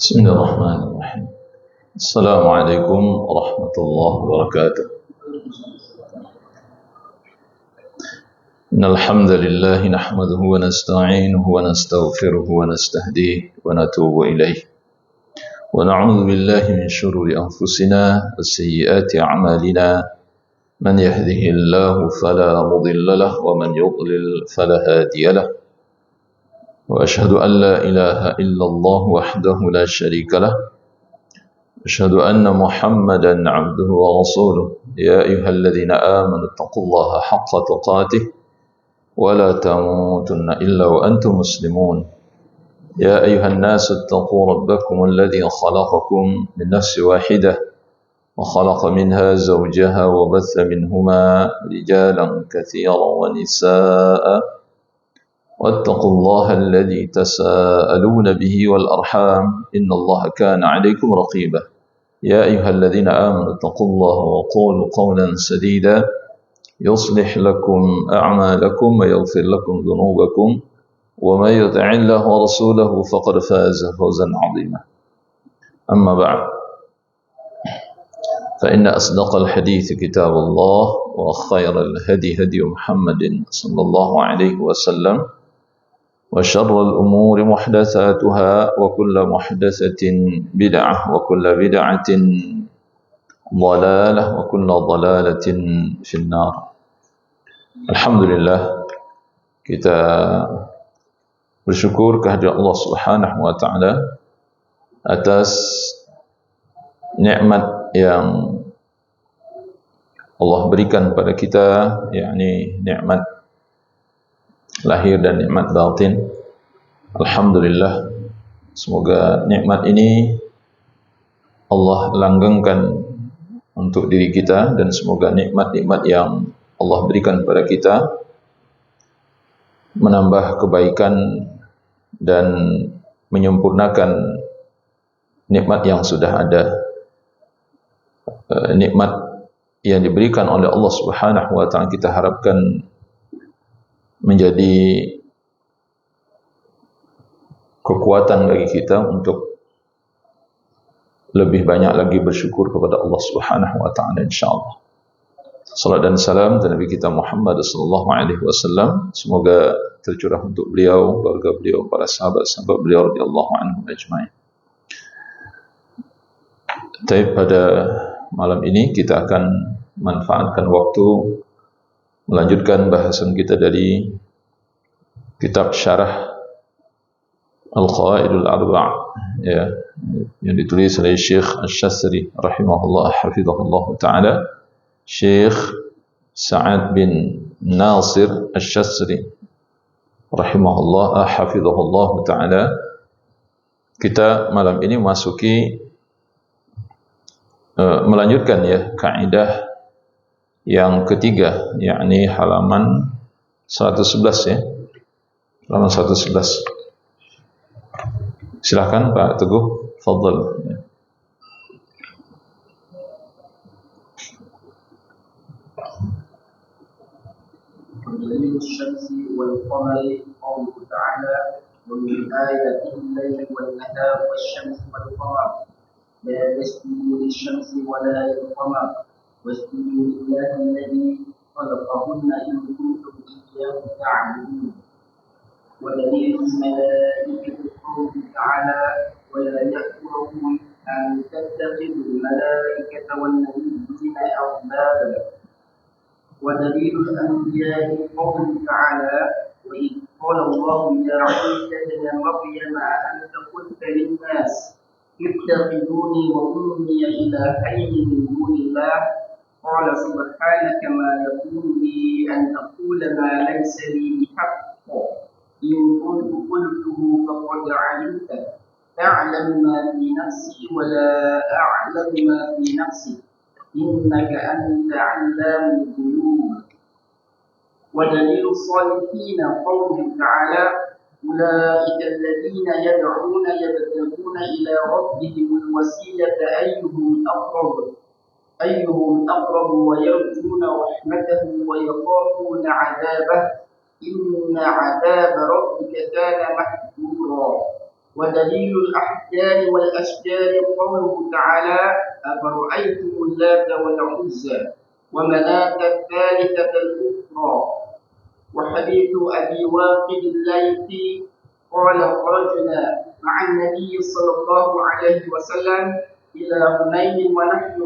Bismillahirrahmanirrahim. Assalamualaikum warahmatullahi wabarakatuh. Innal hamdalillah nahmaduhu wa nasta'inuhu wa nastaghfiruhu wa nastahdihi wa natubu ilayh. Wa na'udzu billahi min shururi anfusina wa sayyiati a'malina. Man yahdihillahu fala mudilla lahu wa man yudlil fala hadiya lahu. وأشهد أن لا إله إلا الله وحده لا شريك له أشهد أن محمدا عبده ورسوله يا أيها الذين آمنوا اتقوا الله حق تقاته ولا تموتن إلا وأنتم مسلمون يا أيها الناس اتقوا ربكم الذي خلقكم من نفس واحدة وخلق منها زوجها وبث منهما رجالا كثيرا ونساء واتقوا الله الذي تساءلون به والأرحام إن الله كان عليكم رقيبا يا أيها الذين آمنوا اتقوا الله وقولوا قولا سديدا يصلح لكم أعمالكم ويغفر لكم ذنوبكم ومن يطع الله ورسوله فقد فاز فوزا عظيما أما بعد فإن أصدق الحديث كتاب الله وخير الهدي هدي محمد صلى الله عليه وسلم وشر الأمور محدثاتها وكل محدثة بدعة وكل بدعة ضلالة وكل ضلالة في النار. Alhamdulillah, kita bersyukur kehadirat Allah Subhanahu wa taala atas nikmat yang Allah berikan pada kita, yakni nikmat lahir dan nikmat batin. Alhamdulillah, semoga nikmat ini Allah langgengkan untuk diri kita, dan semoga nikmat-nikmat yang Allah berikan kepada kita menambah kebaikan dan menyempurnakan nikmat yang sudah ada. Nikmat yang diberikan oleh Allah Subhanahu wa taala kita harapkan menjadi kekuatan bagi kita untuk lebih banyak lagi bersyukur kepada Allah Subhanahu wa taala, insyaallah. Salat dan salam kepada Nabi kita Muhammad sallallahu alaihi wasallam, semoga tercurah untuk beliau, keluarga beliau, para sahabat-sahabat beliau radhiyallahu anhum ajmain. Tapi pada malam ini kita akan manfaatkan waktu melanjutkan bahasan kita dari kitab Syarah Al-Qawaidul Arba', ya, yang ditulis oleh Syekh Asy-Syadzili rahimahullah hafizahullah taala, Syekh Sa'ad bin Nasir Asy-Syadzili rahimahullah hafizahullah taala. Kita malam ini melanjutkan ya kaidah yang ketiga, yakni halaman 111 ya. Halaman 111. Silakan Pak Teguh, fadhal. دليل الشمس والقمر قوله تعالى ومن آياته الليل والنهار والشمس والقمر لا تسجدوا للشمس ولا للقمر واسجدوا لله الذي خلقهن إن كنتم إياه تعبدون. ودليل الملائكة قوله تعالى ولا يأمركم أن تتخذوا الملائكة والنبيين أربابا. ودليل الأنبياء قوله تعالى وإذ قال الله يا عيسى ابن مريم أأنت قلت للناس اتخذوني وأمي إلهين من دون الله قال سبحانك ما يكون لي أن أقول ما ليس لي بحق إن كنت قلته فقد علمته تعلم ما في نفسي ولا أعلم ما في نفسك إنك أنت علام الغيوب. ودليل الصالحين قوله تعالى أولئك الذين يدعون يبتغون إلى ربهم الوسيلة أيهم أقرب ويرجون رحمته ويخافون عذابه إن عذاب ربك كان محذورا. ودليل الأحجار والأشجار قوله تعالى أفرأيتم اللات والعزى ومناة الثالثة الأخرى. وحديث أبي واقد الليثي قال خرجنا مع النبي صلى الله عليه وسلم إلى هنين ونحن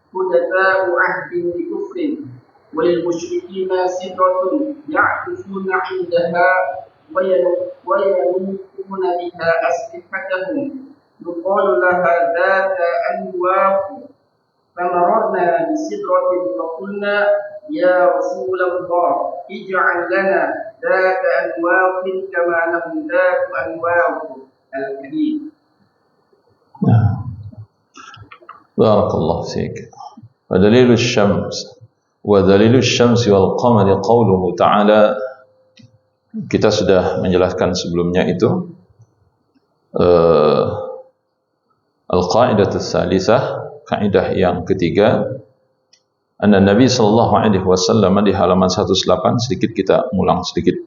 حدثاء عهد بكفر وللمشركين سدرة يعكفون عندها وينوقون بها أسلحتهم يقال لها ذات أنواق. فمررنا بسدرة فقلنا يا رسول الله اجعل لنا ذات أنواق كما لهم ذات أنواق. الحديث. بارك الله فيك. ودليل الشمس والقمر قوله تعالى. Kita sudah menjelaskan sebelumnya itu al-qaidah ats-tsalisah, kaidah yang ketiga, anna Nabi sallallahu alaihi wasallam, di halaman 108, sedikit kita ulang sedikit.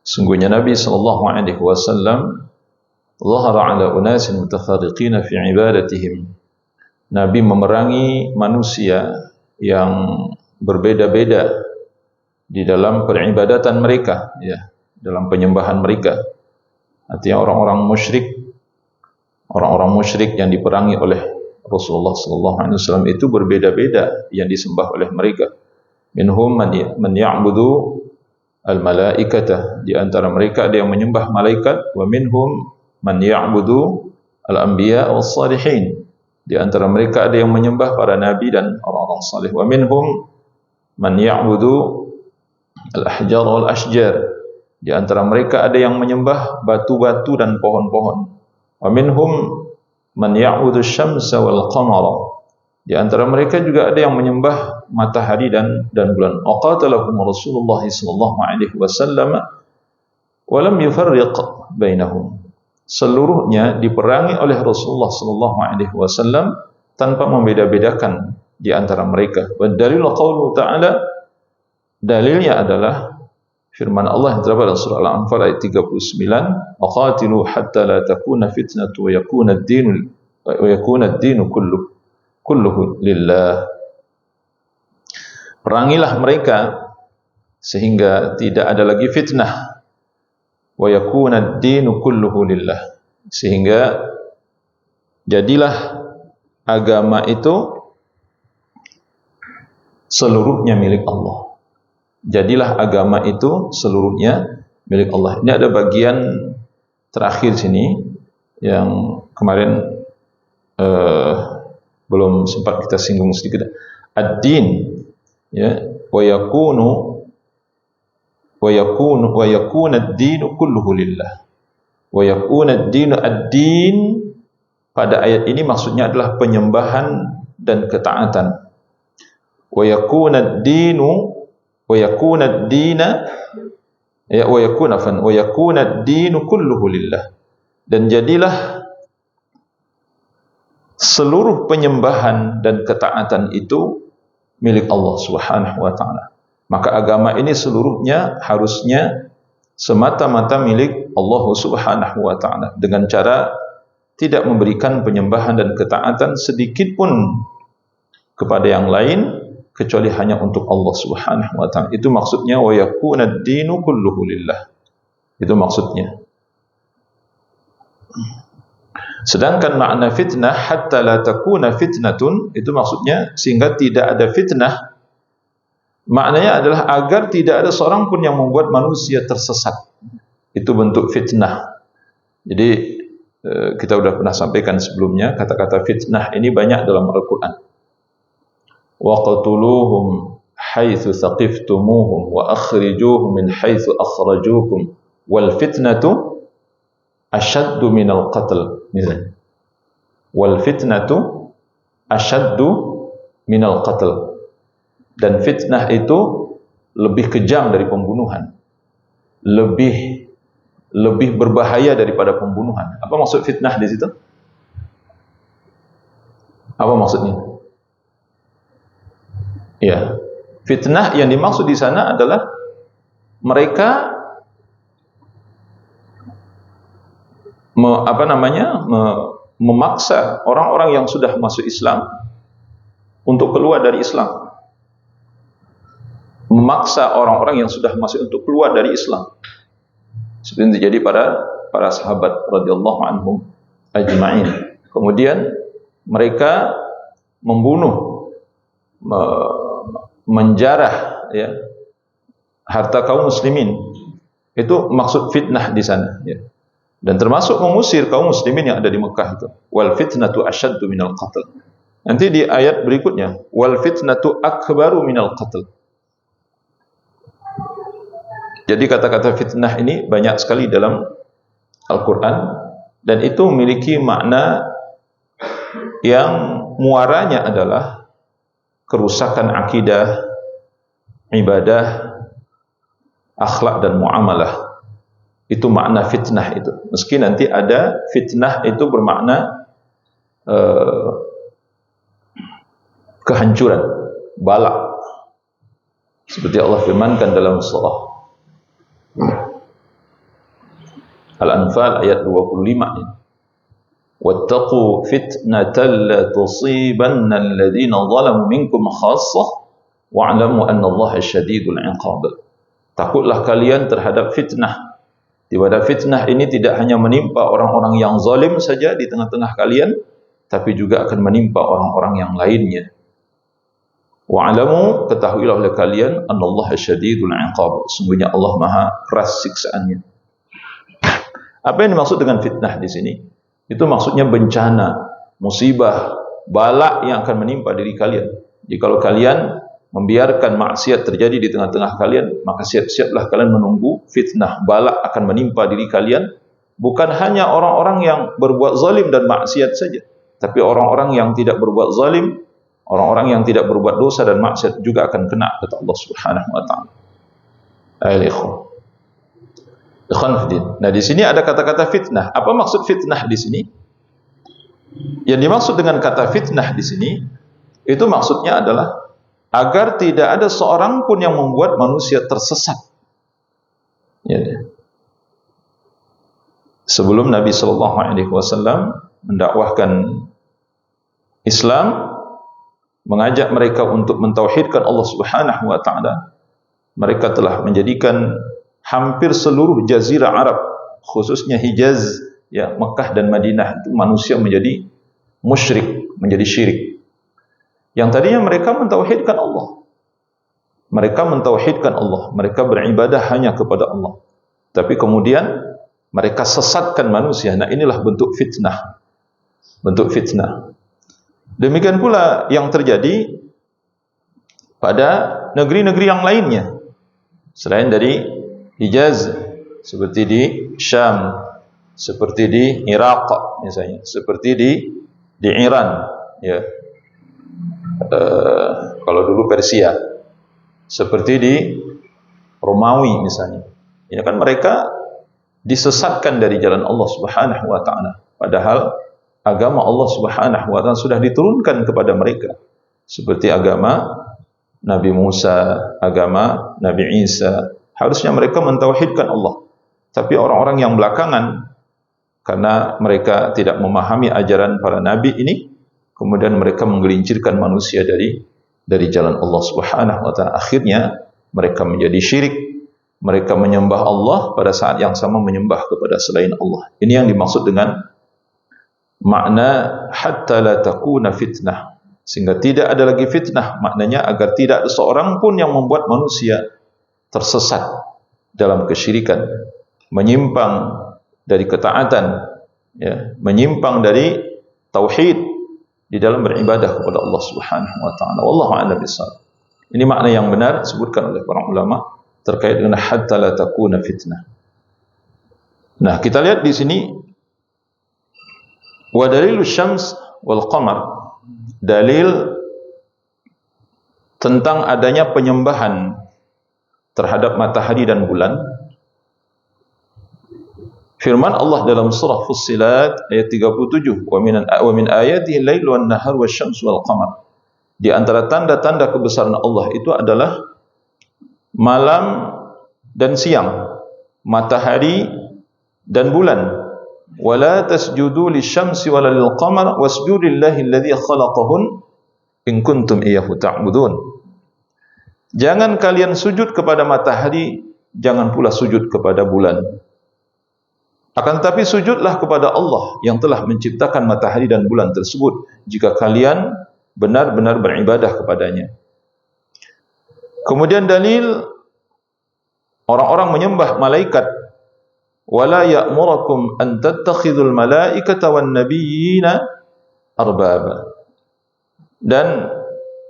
Sungguhnya Nabi sallallahu alaihi wasallam zahara ala unasin mutafarriqina fi ibadatihim. Nabi memerangi manusia yang berbeda-beda di dalam peribadatan mereka, ya, dalam penyembahan mereka. Artinya orang-orang musyrik yang diperangi oleh Rasulullah sallallahu alaihi wasallam itu berbeda-beda yang disembah oleh mereka. Minhum man ya'budu al-malaikata, di antara mereka ada yang menyembah malaikat, wa minhum man ya'budu al-anbiya was-salihin, di antara mereka ada yang menyembah para nabi dan orang-orang saleh. Wa minhum man ya'budu al-ahjar wal-ashjar, di antara mereka ada yang menyembah batu-batu dan pohon-pohon. Wa minhum man ya'budu asy-syamsa wal-qamara, di antara mereka juga ada yang menyembah matahari dan bulan. Aqatalahum Rasulullah sallallahu alaihi wasallam wa lam yufarriq bainahum. Seluruhnya diperangi oleh Rasulullah sallallahu alaihi wasallam tanpa membeda-bedakan di antara mereka. Wa dalil qaulu ta'ala, dalilnya adalah firman Allah yang terdapat dalam surah Al-Anfal ayat 39, waqatilu hatta la takuna fitnatu wa yakuna ad-dinu kulluhu lillah. Perangilah mereka sehingga tidak ada lagi fitnah, wa yakuna ad-dinu kulluhu lillah, sehingga jadilah agama itu seluruhnya milik Allah. Jadilah agama itu seluruhnya milik Allah. Ini ada bagian terakhir sini yang kemarin belum sempat kita singgung sedikit. Ad-din, ya, wa yakuna ad-dinu kulluhu lillah. Wa yakuna ad-dinu, ad-din pada ayat ini maksudnya adalah penyembahan dan ketaatan. Wa yakuna ad-dinu wa yakuna ad-dina ya wa yakuna ad-dinu kulluhu lillah, dan jadilah seluruh penyembahan dan ketaatan itu milik Allah Subhanahu wa taala. Maka agama ini seluruhnya harusnya semata-mata milik Allah Subhanahu wa taala, dengan cara tidak memberikan penyembahan dan ketaatan sedikit pun kepada yang lain kecuali hanya untuk Allah Subhanahu wa taala. Itu maksudnya wa yakuna ad-dinu kulluhu lillah. Itu maksudnya. Sedangkan makna fitnah hatta la takuna fitnatun, itu maksudnya sehingga tidak ada fitnah. Maknanya adalah agar tidak ada seorang pun yang membuat manusia tersesat. Itu bentuk fitnah. Jadi kita sudah pernah sampaikan sebelumnya, kata-kata fitnah ini banyak dalam Al-Quran. waqtuluhum haitsu thaqiftumuhum wa akhrijuhum min haitsu akhrajukum wal fitnatu ashaddu minal qatl. Misalnya, wal fitnatu ashaddu minal qatl. Dan fitnah itu lebih kejam dari pembunuhan, lebih berbahaya daripada pembunuhan. Apa maksud fitnah di situ? Apa maksudnya? Ya, fitnah yang dimaksud di sana adalah mereka memaksa orang-orang yang sudah masuk Islam untuk keluar dari Islam. Memaksa orang-orang yang sudah masuk untuk keluar dari Islam. Seperti yang terjadi pada para sahabat radhiyallahu anhum ajma'in. Kemudian mereka membunuh, menjarah ya, harta kaum muslimin. Itu maksud fitnah di sana ya. Dan termasuk mengusir kaum muslimin yang ada di Mekah itu. Wal fitnatu asyaddu minal qatl. Nanti di ayat berikutnya, wal fitnatu akbaru minal qatl. Jadi kata-kata fitnah ini banyak sekali dalam Al-Quran, dan itu memiliki makna yang muaranya adalah kerusakan akidah, ibadah, akhlak dan muamalah. Itu makna fitnah itu. Meski nanti ada fitnah itu bermakna kehancuran, balak. Seperti Allah firmankan dalam surah Al-Anfal ayat 25 ini. Wattaqu fitnatan la tusibanna alladhina zalamu minkum khassah wa'lamu anna Allaha syadidul 'iqab. Takutlah kalian terhadap fitnah. Di mana fitnah ini tidak hanya menimpa orang-orang yang zalim saja di tengah-tengah kalian, tapi juga akan menimpa orang-orang yang lainnya. Wa'lamu, ketahuilah oleh kalian, annallaha syadidul 'iqab. Sungguhnya Allah Maha keras siksaannya. Apa yang dimaksud dengan fitnah di sini? Itu maksudnya bencana, musibah, balak yang akan menimpa diri kalian. Jadi kalau kalian membiarkan maksiat terjadi di tengah-tengah kalian, maka siap-siaplah kalian menunggu fitnah, balak akan menimpa diri kalian. Bukan hanya orang-orang yang berbuat zalim dan maksiat saja, tapi orang-orang yang tidak berbuat zalim, orang-orang yang tidak berbuat dosa dan maksiat juga akan kena, kata Allah Subhanahu wa taala. Nah, di sini ada kata-kata fitnah. Apa maksud fitnah di sini? Yang dimaksud dengan kata fitnah di sini, itu maksudnya adalah agar tidak ada seorang pun yang membuat manusia tersesat. Ya. Sebelum Nabi SAW mendakwahkan Islam, mengajak mereka untuk mentauhidkan Allah Subhanahu wa taala, mereka telah menjadikan hampir seluruh jazirah Arab, khususnya Hijaz, ya, Mekah dan Madinah, itu manusia menjadi musyrik, menjadi syirik. Yang tadinya mereka mentauhidkan Allah. Mereka mentauhidkan Allah, mereka beribadah hanya kepada Allah. Tapi kemudian mereka sesatkan manusia. Nah, inilah bentuk fitnah. Bentuk fitnah. Demikian pula yang terjadi pada negeri-negeri yang lainnya. Selain dari Hijaz, seperti di Syam, seperti di Irak misalnya, seperti di Iran, ya. Kalau dulu Persia, seperti di Romawi misalnya. Ini kan mereka disesatkan dari jalan Allah Subhanahu wa taala, padahal agama Allah Subhanahu wa taala sudah diturunkan kepada mereka, seperti agama Nabi Musa, agama Nabi Isa. Harusnya mereka mentauhidkan Allah. Tapi orang-orang yang belakangan, karena mereka tidak memahami ajaran para nabi ini, kemudian mereka menggelincirkan manusia dari jalan Allah Subhanahu wa taala. Akhirnya mereka menjadi syirik. Mereka menyembah Allah pada saat yang sama menyembah kepada selain Allah. Ini yang dimaksud dengan makna hatta la takuna fitnah, sehingga tidak ada lagi fitnah. Maknanya agar tidak ada seorang pun yang membuat manusia tersesat dalam kesyirikan, menyimpang dari ketaatan, ya, menyimpang dari tauhid, di dalam beribadah kepada Allah Subhanahu wa taala. Wallahu a'lam bishawab. Ini makna yang benar disebutkan oleh para ulama terkait dengan hatta la takuna fitnah. Nah, kita lihat di sini wa dalilus syams wal qamar, dalil tentang adanya penyembahan terhadap matahari dan bulan. Firman Allah dalam surah Fussilat ayat 37, wa min ayatihi al-lail wan nahar wasyamsu wal qamar. Di antara tanda-tanda kebesaran Allah itu adalah malam dan siang, matahari dan bulan. Wala tasjudu lisyamsi wala lilqamar wasjudu lillahi alladhi khalaqahun in kuntum iyyahu ta'budun. Jangan kalian sujud kepada matahari, jangan pula sujud kepada bulan. Akan tetapi sujudlah kepada Allah yang telah menciptakan matahari dan bulan tersebut jika kalian benar-benar beribadah kepadanya. Kemudian dalil orang-orang menyembah malaikat, wala ya'murukum an tattakhidul malaikata wan nabiyyina arbaba. Dan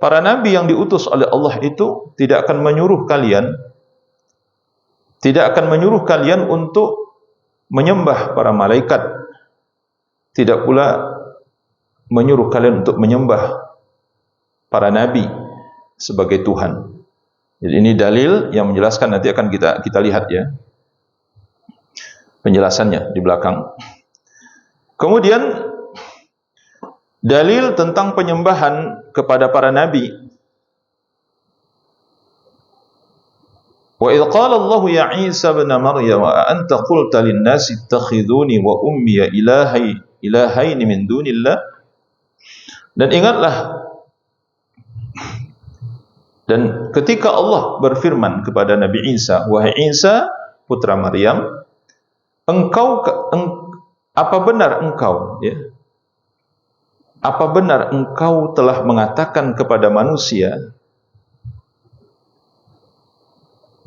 para nabi yang diutus oleh Allah itu tidak akan menyuruh kalian untuk menyembah para malaikat, tidak pula menyuruh kalian untuk menyembah para nabi sebagai Tuhan. Jadi ini dalil yang menjelaskan, nanti akan kita lihat ya penjelasannya di belakang. Kemudian dalil tentang penyembahan kepada para nabi. Wa idh qala Allah ya Isa ibn Maryam a anta qulta lin-nasi ittakhiduni wa ummi ilahaini min dunillah. Dan ingatlah, dan ketika Allah berfirman kepada Nabi Isa, wahai Isa putra Maryam, apa benar engkau telah mengatakan kepada manusia,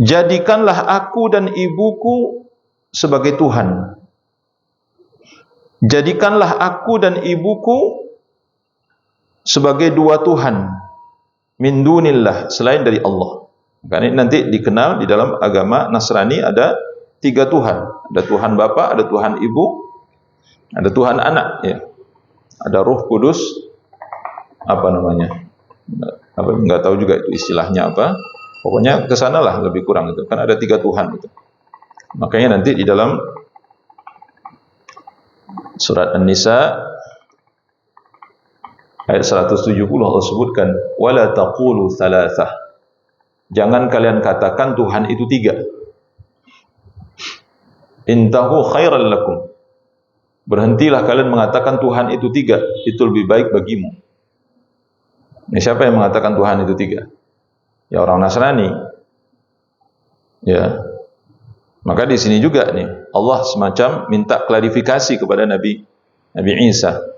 jadikanlah aku dan ibuku sebagai Tuhan. Jadikanlah aku dan ibuku sebagai dua Tuhan min dunillah, selain dari Allah. Karena ini nanti dikenal di dalam agama Nasrani ada 3 Tuhan. Ada Tuhan Bapa, ada Tuhan Ibu, ada Tuhan Anak ya. Ada Roh Kudus, apa namanya? Enggak tahu juga itu istilahnya apa. Pokoknya ke sanalah lebih kurang itu. Kan ada 3 Tuhan itu. Makanya nanti di dalam surat An-Nisa ayat 170 Allah sebutkan, wala taqulu thalathah. Jangan kalian katakan Tuhan itu 3. Intahu khairan lakum. Berhentilah kalian mengatakan Tuhan itu 3, itu lebih baik bagimu. Ini siapa yang mengatakan Tuhan itu 3? Ya orang Nasrani. Ya. Maka di sini juga nih Allah semacam minta klarifikasi kepada Nabi Isa.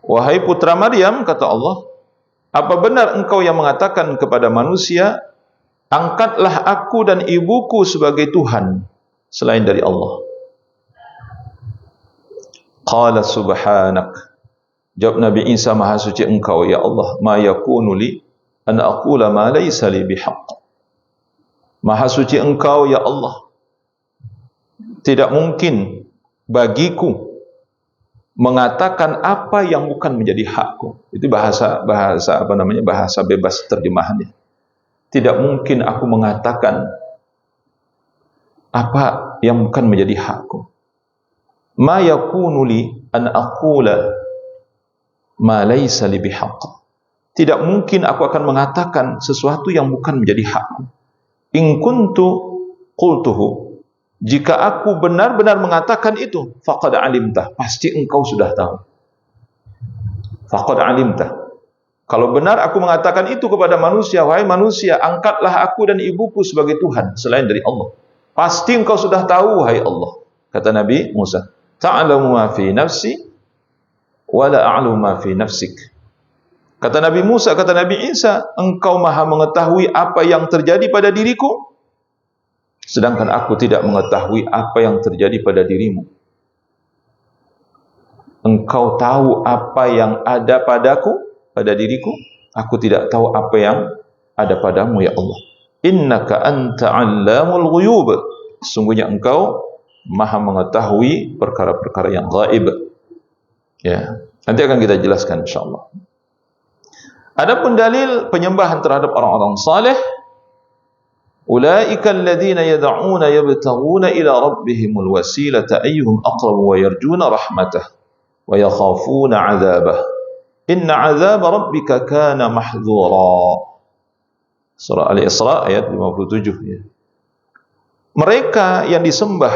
Wahai putra Maryam, kata Allah, apa benar engkau yang mengatakan kepada manusia, angkatlah aku dan ibuku sebagai Tuhan selain dari Allah? Qala subhanak. Jawab Nabi Isa, maha suci engkau ya Allah, ma yakunu li an aqula ma laysa li bihaq. Maha suci engkau ya Allah, tidak mungkin bagiku mengatakan apa yang bukan menjadi hakku. Itu bahasa bebas terjemahannya. Tidak mungkin aku mengatakan apa yang bukan menjadi hakku. Ma yakunu li an aqula ma laysa li bihaq. Tidak mungkin aku akan mengatakan sesuatu yang bukan menjadi hakku. In kuntu qultuhu. Jika aku benar-benar mengatakan itu, faqad alimtah, pasti engkau sudah tahu. Faqad alimtah. Kalau benar aku mengatakan itu kepada manusia, wahai manusia, angkatlah aku dan ibuku sebagai Tuhan selain dari Allah. Pasti engkau sudah tahu, wahai Allah. Kata Nabi Musa, ta'lamu ma fi nafsi wa la a'lamu ma fi nafsik. Kata Nabi Musa, kata Nabi Isa, engkau maha mengetahui apa yang terjadi pada diriku, sedangkan aku tidak mengetahui apa yang terjadi pada dirimu. engkau tahu apa yang ada padaku, pada diriku, aku tidak tahu apa yang ada padamu ya Allah. Innaka anta 'allamul ghuyub, sungguhnya engkau maha mengetahui perkara-perkara yang gaib. Ya, nanti akan kita jelaskan insyaallah. Adapun dalil penyembahan terhadap orang-orang saleh, ulaika alladziina yad'uuna yabtaghuuna ila rabbihimul wasilata ayyuhum aqrabu wa yarjuuna rahmatah wa yakhafuna 'adzabah. Inna 'adzaba rabbika kana mahdhura. Surah Al-Isra ayat 57 ya. Mereka yang disembah,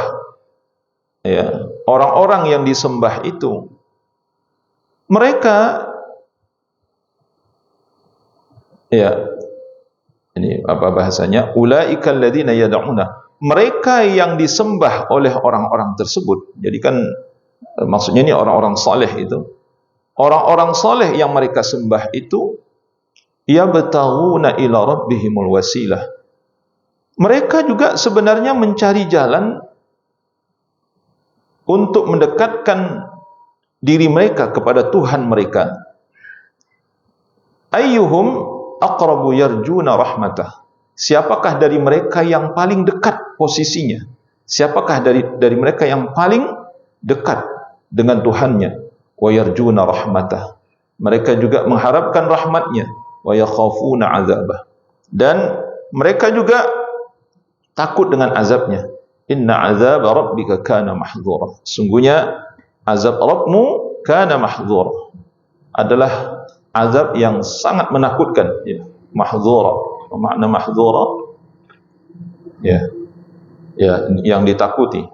ya, orang-orang yang disembah itu, mereka, ya, ini apa bahasanya? Ulaika alladziina yad'una. Mereka yang disembah oleh orang-orang tersebut. Jadi kan maksudnya ini orang-orang saleh itu. Orang-orang saleh yang mereka sembah itu yabtaghuna ila rabbihimul wasilah. Mereka juga sebenarnya mencari jalan untuk mendekatkan diri mereka kepada Tuhan mereka. Ayyuhum aqrabu yarjuna rahmatah. Siapakah dari mereka yang paling dekat posisinya? Siapakah dari mereka yang paling dekat dengan Tuhannya? Wa yarjuna rahmatah. Mereka juga mengharapkan rahmatnya. Wa yakhafuna 'adzabah. Dan mereka juga takut dengan azabnya. Inna 'adzaba rabbika kana mahdhura. Sungguhnya azab Rabbmu kana mahdhura, adalah azab yang sangat menakutkan, ya. Mahdhura, makna mahdhura, ya, ya, yang ditakuti.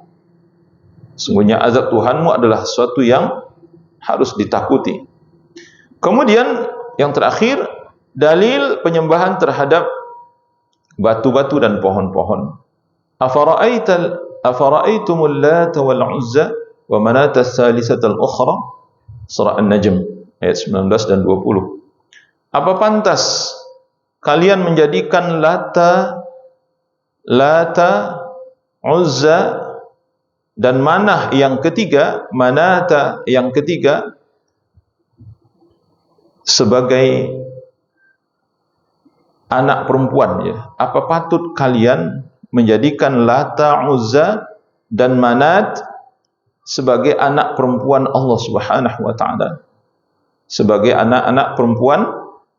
Sungguhnya azab Tuhanmu adalah sesuatu yang harus ditakuti. Kemudian yang terakhir, dalil penyembahan terhadap batu-batu dan pohon-pohon. Afara'aitumul Lata wal Uzza wa Manata ats-tsalisata al-ukhra. Surah An-Najm ayat 19 dan 20. Apa pantas kalian menjadikan Lata, Uzza dan Manah yang ketiga, Manata yang ketiga, sebagai anak perempuan, ya? Apa patut kalian menjadikan Lata, Uzza dan Manat sebagai anak perempuan Allah Subhanahu wa taala, sebagai anak-anak perempuan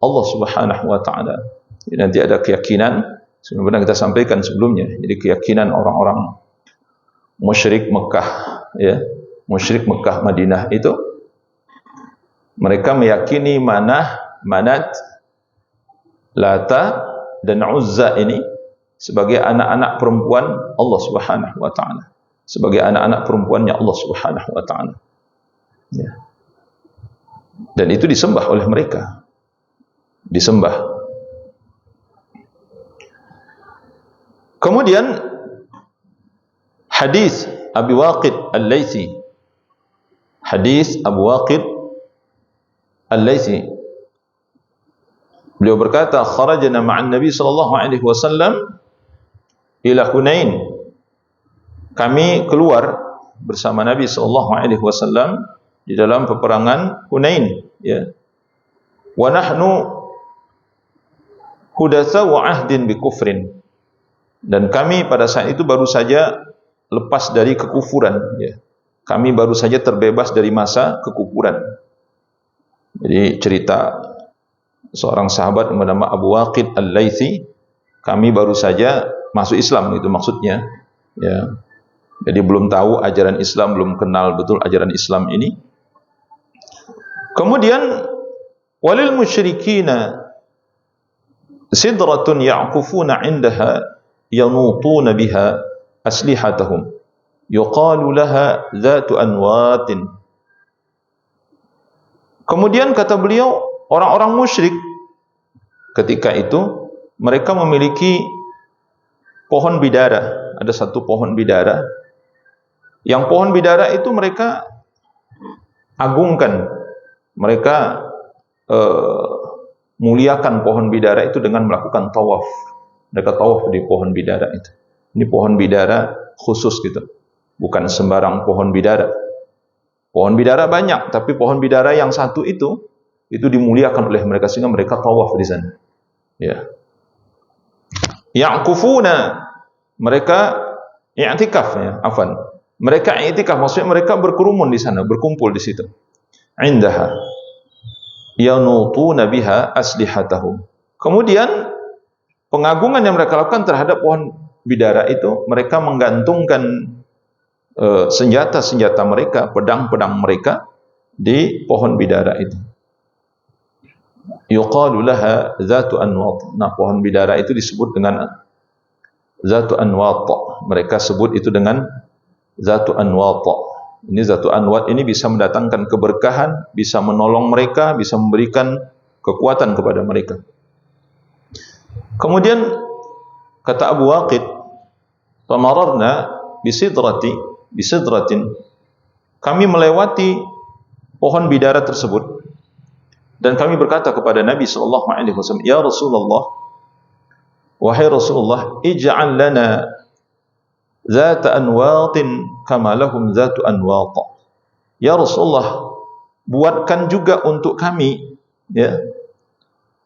Allah Subhanahu wa taala? Nanti ada keyakinan, sebenarnya kita sampaikan sebelumnya. Jadi keyakinan orang-orang musyrik Mekah, ya, musyrik Mekah Madinah itu, mereka meyakini Manat, Lata dan Uzza ini sebagai anak-anak perempuan Allah Subhanahu wa taala, sebagai anak-anak perempuannya Allah Subhanahu wa taala. Ya. Dan itu disembah oleh mereka. Disembah. Kemudian hadis Abi Waqid Al-Laitsi. Hadis Abu Waqid Al-Laitsi. Beliau berkata, kharajna ma'an Nabi sallallahu alaihi wasallam ila Hunain. Kami keluar bersama Nabi sallallahu alaihi wasallam di dalam peperangan Hunain, ya. Wa nahnu hudatsa wa ahdin bi kufrin. Dan kami pada saat itu baru saja lepas dari kekufuran, ya. Kami baru saja terbebas dari masa kekufuran. Jadi cerita seorang sahabat bernama Abu Waqid Al-Laitsi, kami baru saja masuk Islam, itu maksudnya, ya. Jadi belum tahu ajaran Islam, belum kenal betul ajaran Islam ini. Kemudian walil musyrikina sidratun ya'kufuna 'indaha yanutuna biha aslihatahum yuqalu laha dzatu anwatin. Kemudian kata beliau, orang-orang musyrik ketika itu mereka memiliki pohon bidara. Ada satu pohon bidara, yang pohon bidara itu mereka agungkan, mereka muliakan pohon bidara itu dengan melakukan tawaf. Mereka tawaf di pohon bidara itu. Ini pohon bidara khusus gitu, bukan sembarang pohon bidara. Pohon bidara banyak, tapi pohon bidara yang satu itu dimuliakan oleh mereka sehingga mereka tawaf di sana. Ya. Ya'kufuna, mereka i'tikaf ya, afan. Mereka i'tikaf maksudnya mereka berkerumun di sana, berkumpul di situ. Indaha yanutuna biha aslihatahum. Kemudian pengagungan yang mereka lakukan terhadap pohon bidara itu, mereka menggantungkan senjata-senjata mereka, pedang-pedang mereka di pohon bidara itu. Yuqalu laha zatu anwat. Nah, pohon bidara itu disebut dengan zatu anwat. Mereka sebut itu dengan zatu anwat. Ini zatu anwat ini bisa mendatangkan keberkahan, bisa menolong mereka, bisa memberikan kekuatan kepada mereka. Kemudian kata Abu Waqid, "Famararna bisidratin." Kami melewati pohon bidara tersebut dan kami berkata kepada Nabi sallallahu alaihi wasallam, "Ya Rasulullah, wahai Rasulullah, ij'al lana zata anwatin kama lahum zatu anwat." Ya Rasulullah, buatkan juga untuk kami, ya.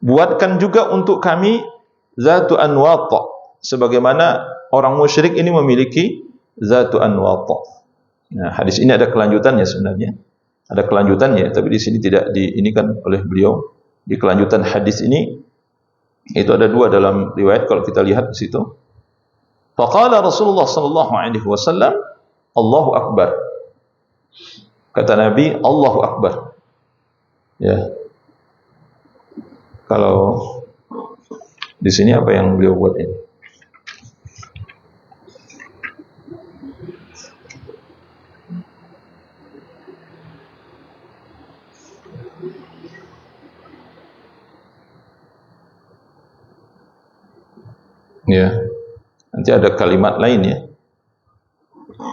Buatkan juga untuk kami zatu anwat, sebagaimana orang musyrik ini memiliki zatu anwat. Nah, hadis ini ada kelanjutannya sebenarnya. Ada kelanjutannya, tapi di sini tidak diinikan oleh beliau. Di kelanjutan hadis ini itu ada dua dalam riwayat kalau kita lihat di situ. Faqala Rasulullah sallallahu alaihi wasallam, Allahu akbar. Kata Nabi, Allahu akbar. Ya. Kalau di sini apa yang beliau buat ini? Ya, nanti ada kalimat lain ya.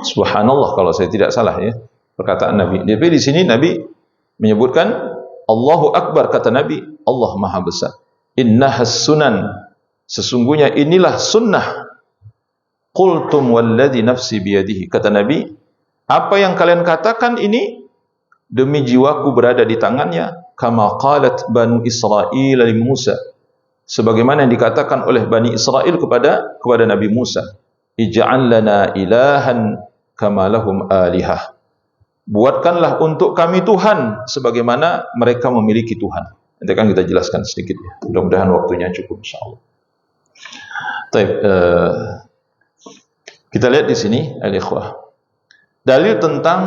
Subhanallah kalau saya tidak salah ya, perkataan Nabi. Tapi di sini Nabi menyebutkan Allahu Akbar, kata Nabi, Allah Maha Besar. Innahas sunan, sesungguhnya inilah sunnah. Qultum walladzi nafsi biyadihi, kata Nabi, apa yang kalian katakan ini demi jiwaku berada di tangannya. Kama qalat Banu Israil li Musa, sebagaimana yang dikatakan oleh Bani Israel kepada Nabi Musa, ij'al lana ilahan kama lahum alihah. Buatkanlah untuk kami Tuhan sebagaimana mereka memiliki Tuhan. Nanti akan kita jelaskan sedikit ya. Mudah-mudahan waktunya cukup insyaallah. Baik, kita lihat di sini al-ikhwah. Dalil tentang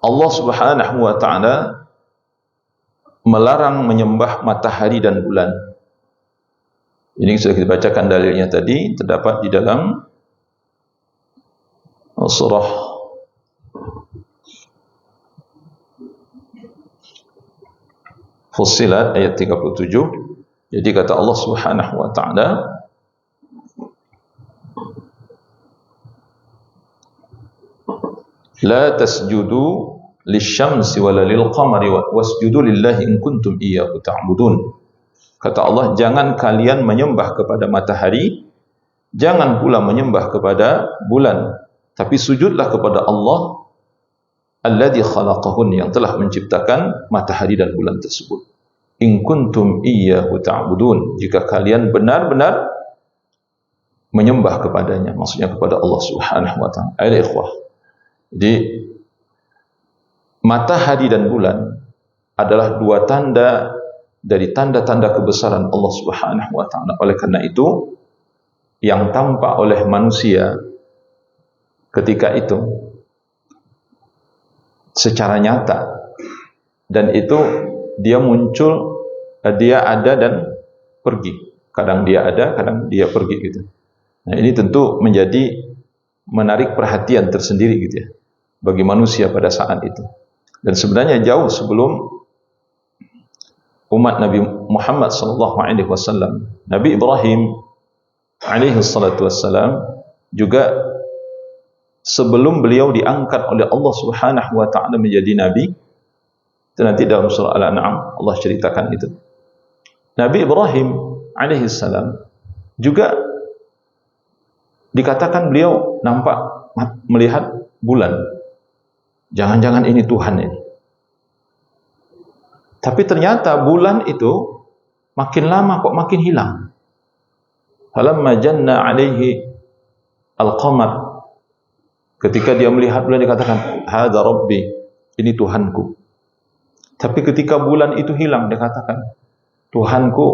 Allah Subhanahu wa taala melarang menyembah matahari dan bulan. Ini sudah kita bacakan dalilnya tadi, terdapat di dalam surah Fussilat ayat 37. Jadi kata Allah Subhanahu wa taala, la tasjudu lisyamsi wala lilqamari wasjudu lillahi in kuntum iyyahu ta'budun. Kata Allah, jangan kalian menyembah kepada matahari, jangan pula menyembah kepada bulan, tapi sujudlah kepada Allah alladzi khalaqahun, yang telah menciptakan matahari dan bulan tersebut. In kuntum iyyahu ta'budun, jika kalian benar-benar menyembah kepadanya, maksudnya kepada Allah Subhanahu wa taala. Ayat ikhwah. Jadi matahari dan bulan adalah dua tanda dari tanda-tanda kebesaran Allah Subhanahu wa taala. Oleh karena itu, yang tampak oleh manusia ketika itu secara nyata, dan itu dia muncul, dia ada dan pergi. Kadang dia ada, kadang dia pergi gitu. Nah, ini tentu menjadi menarik perhatian tersendiri gitu ya bagi manusia pada saat itu. Dan sebenarnya jauh sebelum umat Nabi Muhammad sallallahu alaihi wasallam, Nabi Ibrahim alaihi salatu wassalam juga sebelum beliau diangkat oleh Allah Subhanahu wa taala menjadi nabi, itu nanti dalam surah Al-An'am Allah ceritakan itu. Nabi Ibrahim alaihi salam juga dikatakan beliau nampak melihat bulan. Jangan-jangan ini Tuhan ini. Tapi ternyata bulan itu makin lama kok makin hilang. Falamma janna alaihi al-qamar, ketika dia melihat bulan dia katakan, hadza rabbi, ini Tuhanku. Tapi ketika bulan itu hilang dia katakan, Tuhanku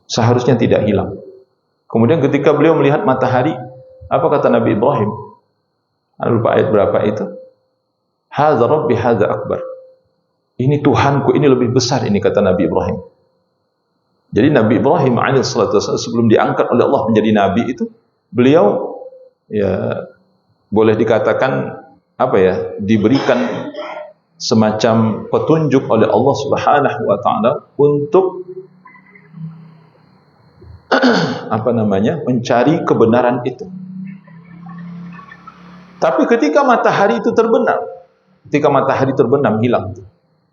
seharusnya tidak hilang. Kemudian ketika beliau melihat matahari, apa kata Nabi Ibrahim? Lupa ayat berapa itu? Hadza rabbi hadza akbar. Ini Tuhanku, ini lebih besar, ini kata Nabi Ibrahim. Jadi Nabi Ibrahim alaihissalatu wassalam sebelum diangkat oleh Allah menjadi nabi itu, beliau ya boleh dikatakan apa ya, diberikan semacam petunjuk oleh Allah Subhanahu wa taala untuk mencari kebenaran itu. Tapi ketika matahari itu terbenam, hilang.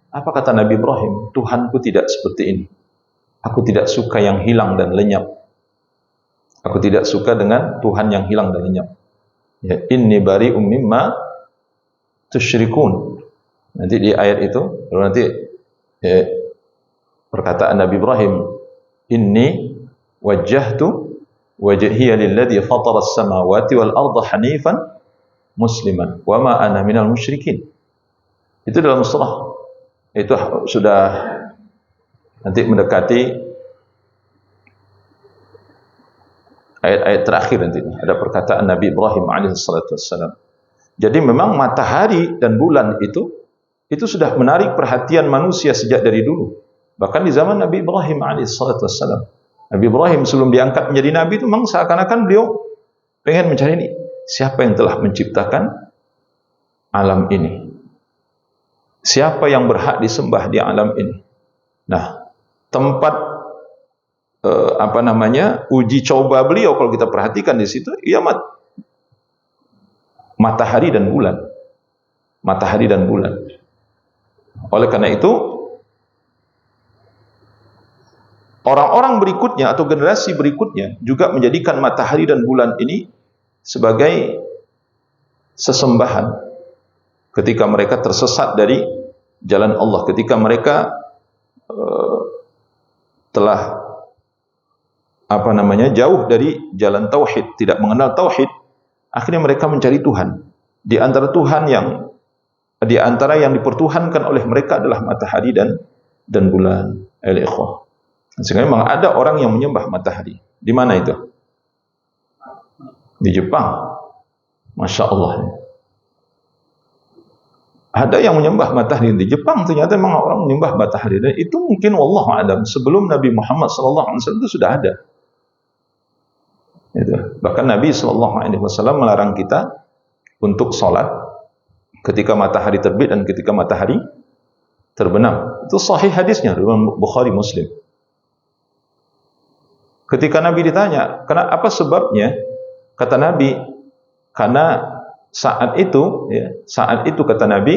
Apa kata Nabi Ibrahim? Tuhanku tidak seperti ini. Aku tidak suka yang hilang dan lenyap. Aku tidak suka dengan Tuhan yang hilang dan lenyap. Ya, inni bari'um mimma tusyrikun. Nanti di ayat itu, lalu nanti perkataan Nabi Ibrahim, inni wajjahtu wajhiya lilladzi fatara as-samawati wal arda hanifan musliman wa ma ana minal musyrikin. Itu dalam surah. Itu sudah nanti mendekati ayat-ayat terakhir nanti. Ada perkataan Nabi Ibrahim alaihissalatu wassalam. Jadi memang matahari dan bulan itu sudah menarik perhatian manusia sejak dari dulu. Bahkan di zaman Nabi Ibrahim alaihissalatu wassalam. Nabi Ibrahim sebelum diangkat menjadi nabi itu memang seakan-akan beliau pengen mencari ini, siapa yang telah menciptakan alam ini? Siapa yang berhak disembah di alam ini? Nah, tempat uji coba beliau kalau kita perhatikan di situ, ia matahari dan bulan. Matahari dan bulan. Oleh karena itu, orang-orang berikutnya atau generasi berikutnya juga menjadikan matahari dan bulan ini sebagai sesembahan. Ketika mereka tersesat dari jalan Allah, ketika mereka telah jauh dari jalan tauhid, tidak mengenal tauhid, akhirnya mereka mencari Tuhan. Di antara yang dipertuhankan oleh mereka adalah matahari dan bulan. Al-ikhwah. Sehingga memang ada orang yang menyembah matahari. Di mana itu? Di Jepang. Masya Allah. Ada yang menyembah matahari di Jepang, ternyata memang orang menyembah matahari, dan itu mungkin wallahu a'lam sebelum Nabi Muhammad SAW itu sudah ada. Itu. Bahkan Nabi SAW melarang kita untuk sholat ketika matahari terbit dan ketika matahari terbenam. Itu sahih hadisnya dalam Bukhari Muslim. Ketika Nabi ditanya, apa sebabnya? Kata Nabi, karena saat itu kata Nabi,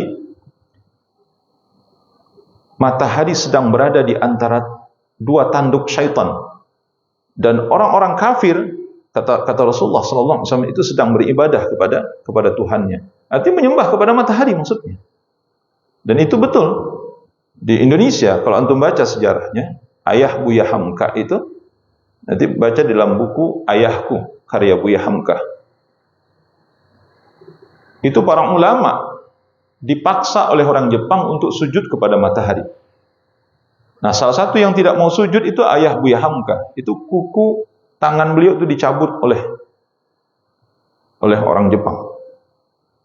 matahari sedang berada di antara dua tanduk syaitan, dan orang-orang kafir, kata Rasulullah SAW, itu sedang beribadah kepada Tuhannya. Artinya menyembah kepada matahari maksudnya. Dan itu betul. Di Indonesia, kalau antum baca sejarahnya, ayah Buya Hamka itu, nanti baca dalam buku Ayahku, karya Buya Hamka. Itu para ulama dipaksa oleh orang Jepang untuk sujud kepada matahari. Nah, salah satu yang tidak mau sujud itu ayah Buya Hamka. Itu kuku tangan beliau itu dicabut oleh orang Jepang.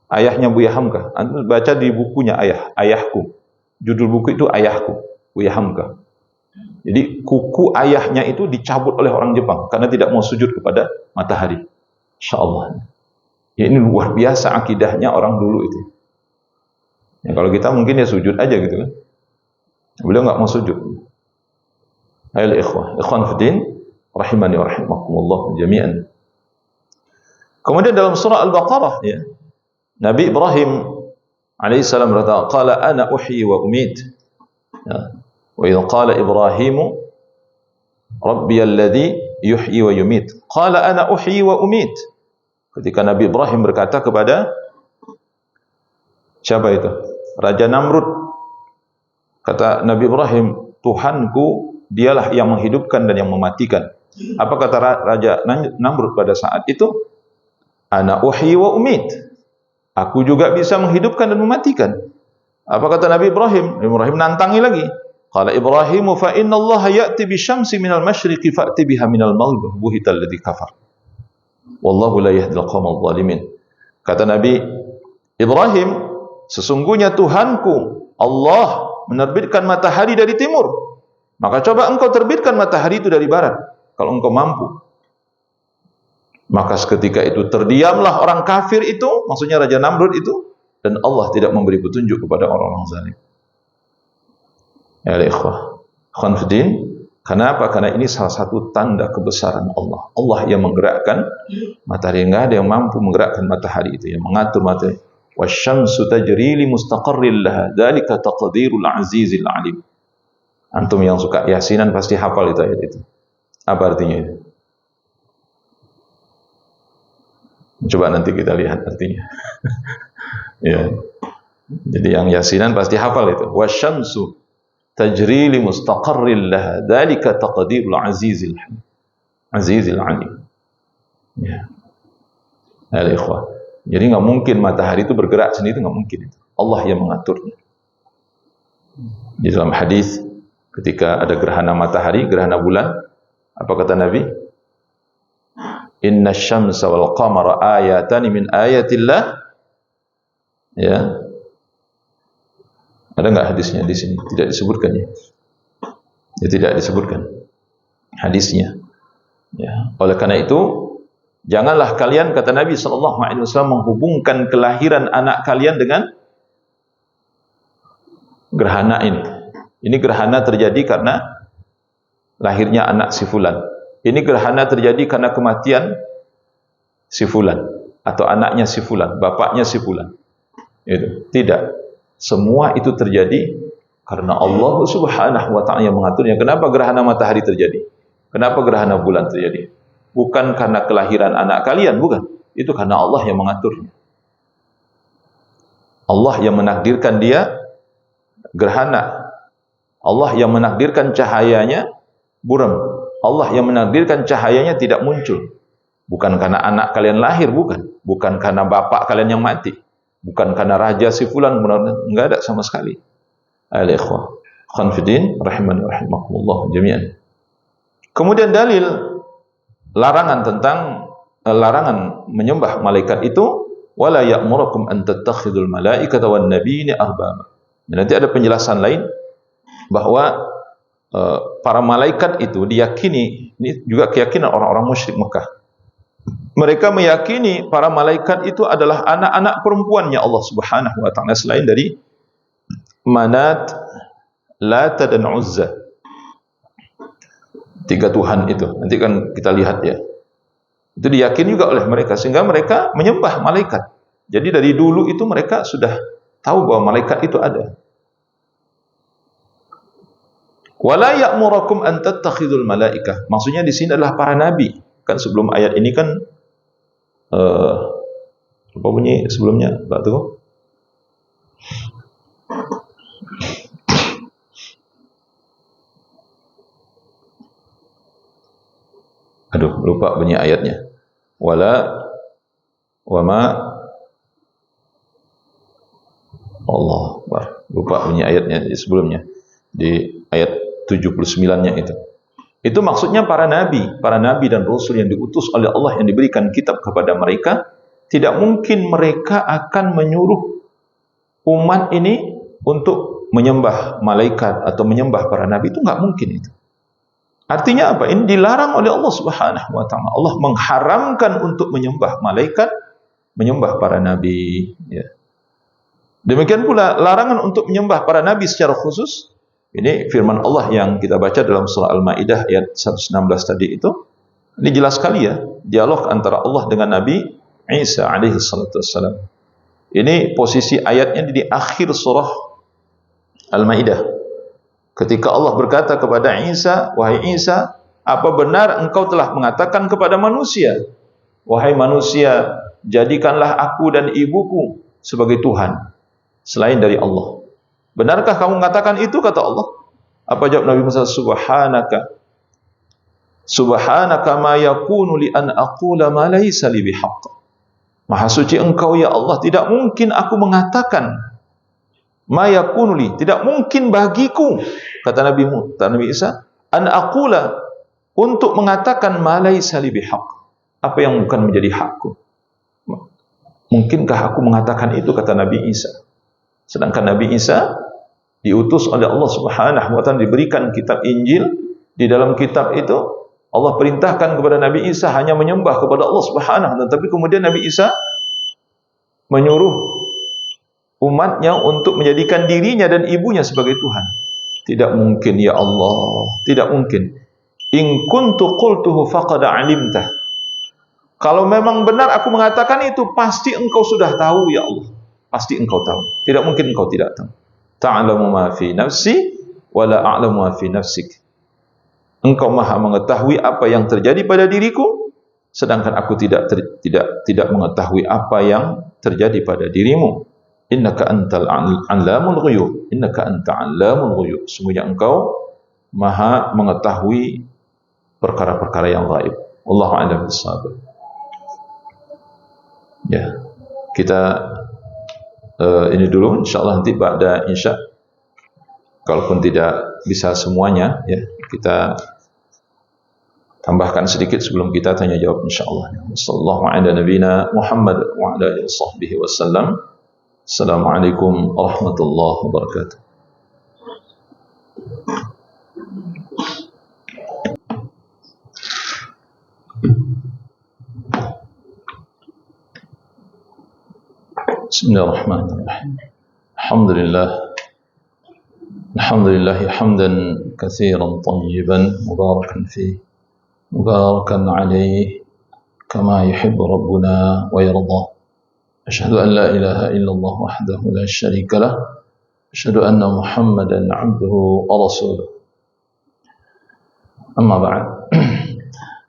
Ayahnya Buya Hamka. Anda baca di bukunya Ayahku. Judul buku itu Ayahku, Buya Hamka. Jadi kuku ayahnya itu dicabut oleh orang Jepang karena tidak mau sujud kepada matahari. Insyaallah. Ya, ini luar biasa akidahnya orang dulu itu. Ya, kalau kita mungkin ya sujud aja gitu kan. Beliau nggak mau sujud. Ayo ikhwan fiddin, rahimani wa rahimakumullah jami'an. Kemudian dalam surah Al-Baqarah ya, Nabi Ibrahim alaihissalam berkata, qala ana uhyi wa umit. Ya. Wa idh qala Ibrahimu rabbiyalladzi yuhyi wa yumit. Qala ana uhyi wa umit. Ketika Nabi Ibrahim berkata kepada siapa itu? Raja Namrud. Kata Nabi Ibrahim, Tuhanku dialah yang menghidupkan dan yang mematikan. Apa kata Raja Namrud pada saat itu? Ana uhyi wa umit. Aku juga bisa menghidupkan dan mematikan. Apa kata Nabi Ibrahim? Ibrahim nantangi lagi. Qala Ibrahimu fa inna Allah ya'ti bisyamsi minal masyriqi fa'ti biha minal maghrib buhital ladzi kafar. Wallahu la yahdil qaumal zalimin. Kata Nabi Ibrahim, sesungguhnya Tuhanku Allah menerbitkan matahari dari timur. Maka coba engkau terbitkan matahari itu dari barat, kalau engkau mampu. Maka seketika itu terdiamlah orang kafir itu, maksudnya Raja Namrud itu, dan Allah tidak memberi petunjuk kepada orang-orang zalim. Ya ikhwah, khonfidin. Kenapa? Karena ini salah satu tanda kebesaran Allah. Allah yang menggerakkan matahari. Enggak ada yang mampu menggerakkan matahari itu, yang mengatur matahari. Wasyamsu tajri li mustaqarril laha, dzalika taqdirul azizil alim. Antum yang suka Yasinan pasti hafal itu ayat itu. Apa artinya itu? Coba nanti kita lihat artinya. Ya. Jadi yang Yasinan pasti hafal itu. Wasyamsu tajri li mustaqarril laha, dzalika taqdirul azizil alim. Ya. Al-ikhwah. Jadi nggak mungkin matahari itu bergerak sendiri, nggak mungkin itu. Allah yang mengaturnya. Di dalam hadis ketika ada gerhana matahari, gerhana bulan, apa kata Nabi? Inna syamsa wal qamara ayatani min ayatillah. Ya. Ada nggak hadisnya di sini? Tidak disebutkan ya. Ya tidak disebutkan hadisnya. Ya. Oleh karena itu, janganlah kalian, kata Nabi SAW, menghubungkan kelahiran anak kalian dengan gerhana ini. Ini gerhana terjadi karena lahirnya anak si fulan. Ini gerhana terjadi karena kematian si fulan, atau anaknya si fulan, bapaknya si fulan. Itu tidak. Semua itu terjadi karena Allah Subhanahu wa ta'ala yang mengaturnya. Kenapa gerhana matahari terjadi? Kenapa gerhana bulan terjadi? Bukan karena kelahiran anak kalian, bukan. Itu karena Allah yang mengaturnya. Allah yang menakdirkan dia gerhana. Allah yang menakdirkan cahayanya buram. Allah yang menakdirkan cahayanya tidak muncul. Bukan karena anak kalian lahir, bukan. Bukan karena bapak kalian yang mati. Bukan karena raja si fulan, enggak ada sama sekali. Al-ikhwah, khonfidin, rahimani rahimakumullah jami'an. Kemudian dalil larangan tentang larangan menyembah malaikat itu, wala ya'murukum an tattakhidul malaikata wan nabiyina arbaba. Nanti ada penjelasan lain bahwa para malaikat itu diyakini, ini juga keyakinan orang-orang musyrik Mekah. Mereka meyakini para malaikat itu adalah anak-anak perempuannya Allah Subhanahu wa ta'ala selain dari Manat, Lata dan Uzza. 3 Tuhan itu. Nanti kan kita lihat ya. Itu diyakini juga oleh mereka sehingga mereka menyembah malaikat. Jadi dari dulu itu mereka sudah tahu bahwa malaikat itu ada. Wala ya'murukum an tattakhidul malaikah. Maksudnya di sini adalah para nabi. Kan sebelum ayat ini kan apa bunyi sebelumnya, Pak Tuh? Aduh, lupa bunyi ayatnya. Wala wama Allah Akbar. Lupa bunyi ayatnya sebelumnya. Di ayat 79-nya itu. Itu maksudnya para nabi dan rasul yang diutus oleh Allah, yang diberikan kitab kepada mereka, tidak mungkin mereka akan menyuruh umat ini untuk menyembah malaikat atau menyembah para nabi. Itu nggak mungkin itu. Artinya apa? Ini dilarang oleh Allah Subhanahu wa ta'ala. Allah mengharamkan untuk menyembah malaikat, menyembah para nabi. Ya. Demikian pula larangan untuk menyembah para nabi secara khusus. Ini firman Allah yang kita baca dalam surah Al-Maidah ayat 116 tadi itu. Ini jelas sekali ya, dialog antara Allah dengan Nabi Isa alaihi salatu wassalam. Ini posisi ayatnya di akhir surah Al-Maidah. Ketika Allah berkata kepada Isa, wahai Isa, apa benar engkau telah mengatakan kepada manusia, wahai manusia, jadikanlah aku dan ibuku sebagai Tuhan selain dari Allah. Benarkah kamu mengatakan itu, kata Allah? Apa jawab Nabi Musa? Subhanaka ma yakunu li an aqula ma laysa li bihaqq. Maha suci engkau ya Allah, tidak mungkin aku mengatakan ma yakunu li, tidak mungkin bagiku, kata Nabi Isa, an aqula, untuk mengatakan ma laysa li bihaqq, apa yang bukan menjadi hakku. Mungkinkah aku mengatakan itu, kata Nabi Isa. Sedangkan Nabi Isa diutus oleh Allah Subhanahu wa taala, diberikan kitab Injil. Di dalam kitab itu Allah perintahkan kepada Nabi Isa hanya menyembah kepada Allah Subhanahu wa taala, tapi kemudian Nabi Isa menyuruh umatnya untuk menjadikan dirinya dan ibunya sebagai Tuhan. Tidak mungkin ya Allah, tidak mungkin. In kuntu qultuhu faqad alimtah. Kalau memang benar aku mengatakan itu, pasti engkau sudah tahu ya Allah. Pasti engkau tahu. Tidak mungkin engkau tidak tahu. Ta'lamu ma fi nafsi wa la a'lamu ma fi nafsik. Engkau maha mengetahui apa yang terjadi pada diriku, sedangkan aku tidak mengetahui apa yang terjadi pada dirimu. Innaka antal alamul ghuyub. Innaka anta alamul ghuyub. Sesungguhnya engkau maha mengetahui perkara-perkara yang gaib. Wallahu a'lam bishawab. Ya, kita ini dulu, insyaallah nanti ba'da isya, kalaupun tidak bisa semuanya, ya kita tambahkan sedikit sebelum kita tanya jawab insyaallah. Sallallahu ala nabiyina Muhammad wa ala alihi washabbihi wasallam. Assalamualaikum warahmatullahi wabarakatuh. Bismillahirrahmanirrahim. Alhamdulillah hamdan katsiran tayyiban mubarakan fihi mubarakan alaihi kama yuhibbu rabbuna wa yarda. Asyhadu an la ilaha illallah wahdahu la syarika lah. Asyhadu anna Muhammadan 'abduhu wa rasuluh. Amma ba'd.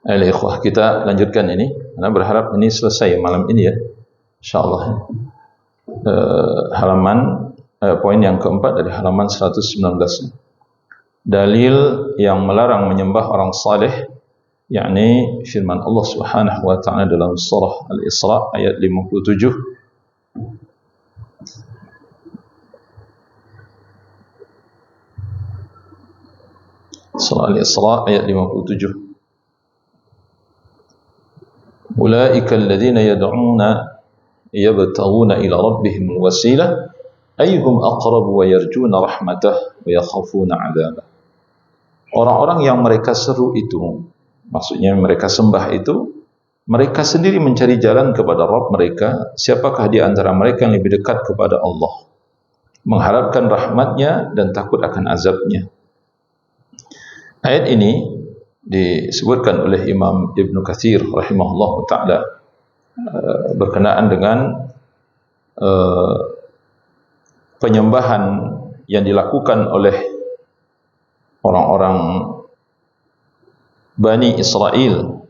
Ayolah ikhwah, kita lanjutkan ini. Saya berharap ini selesai malam ini ya, insyaallah. Halaman poin yang keempat dari halaman 119. Dalil yang melarang menyembah orang saleh, yakni firman Allah Subhanahu wa taala dalam surah Al-Isra ayat 57. Surah Al-Isra ayat 57. Ulaika alladziina yad'uuna yabtaghuna ila rabbihimul wasilah ayyuhum aqrabu wa yarjuna rahmatah wa yakhafuna 'adzabah. Orang-orang yang mereka seru itu, maksudnya mereka sembah itu, mereka sendiri mencari jalan kepada Rabb mereka. Siapakah di antara mereka yang lebih dekat kepada Allah, mengharapkan rahmatnya dan takut akan azabnya. Ayat ini disebutkan oleh Imam Ibn Katsir rahimahullah ta'ala berkenaan dengan penyembahan yang dilakukan oleh orang-orang Bani Israel,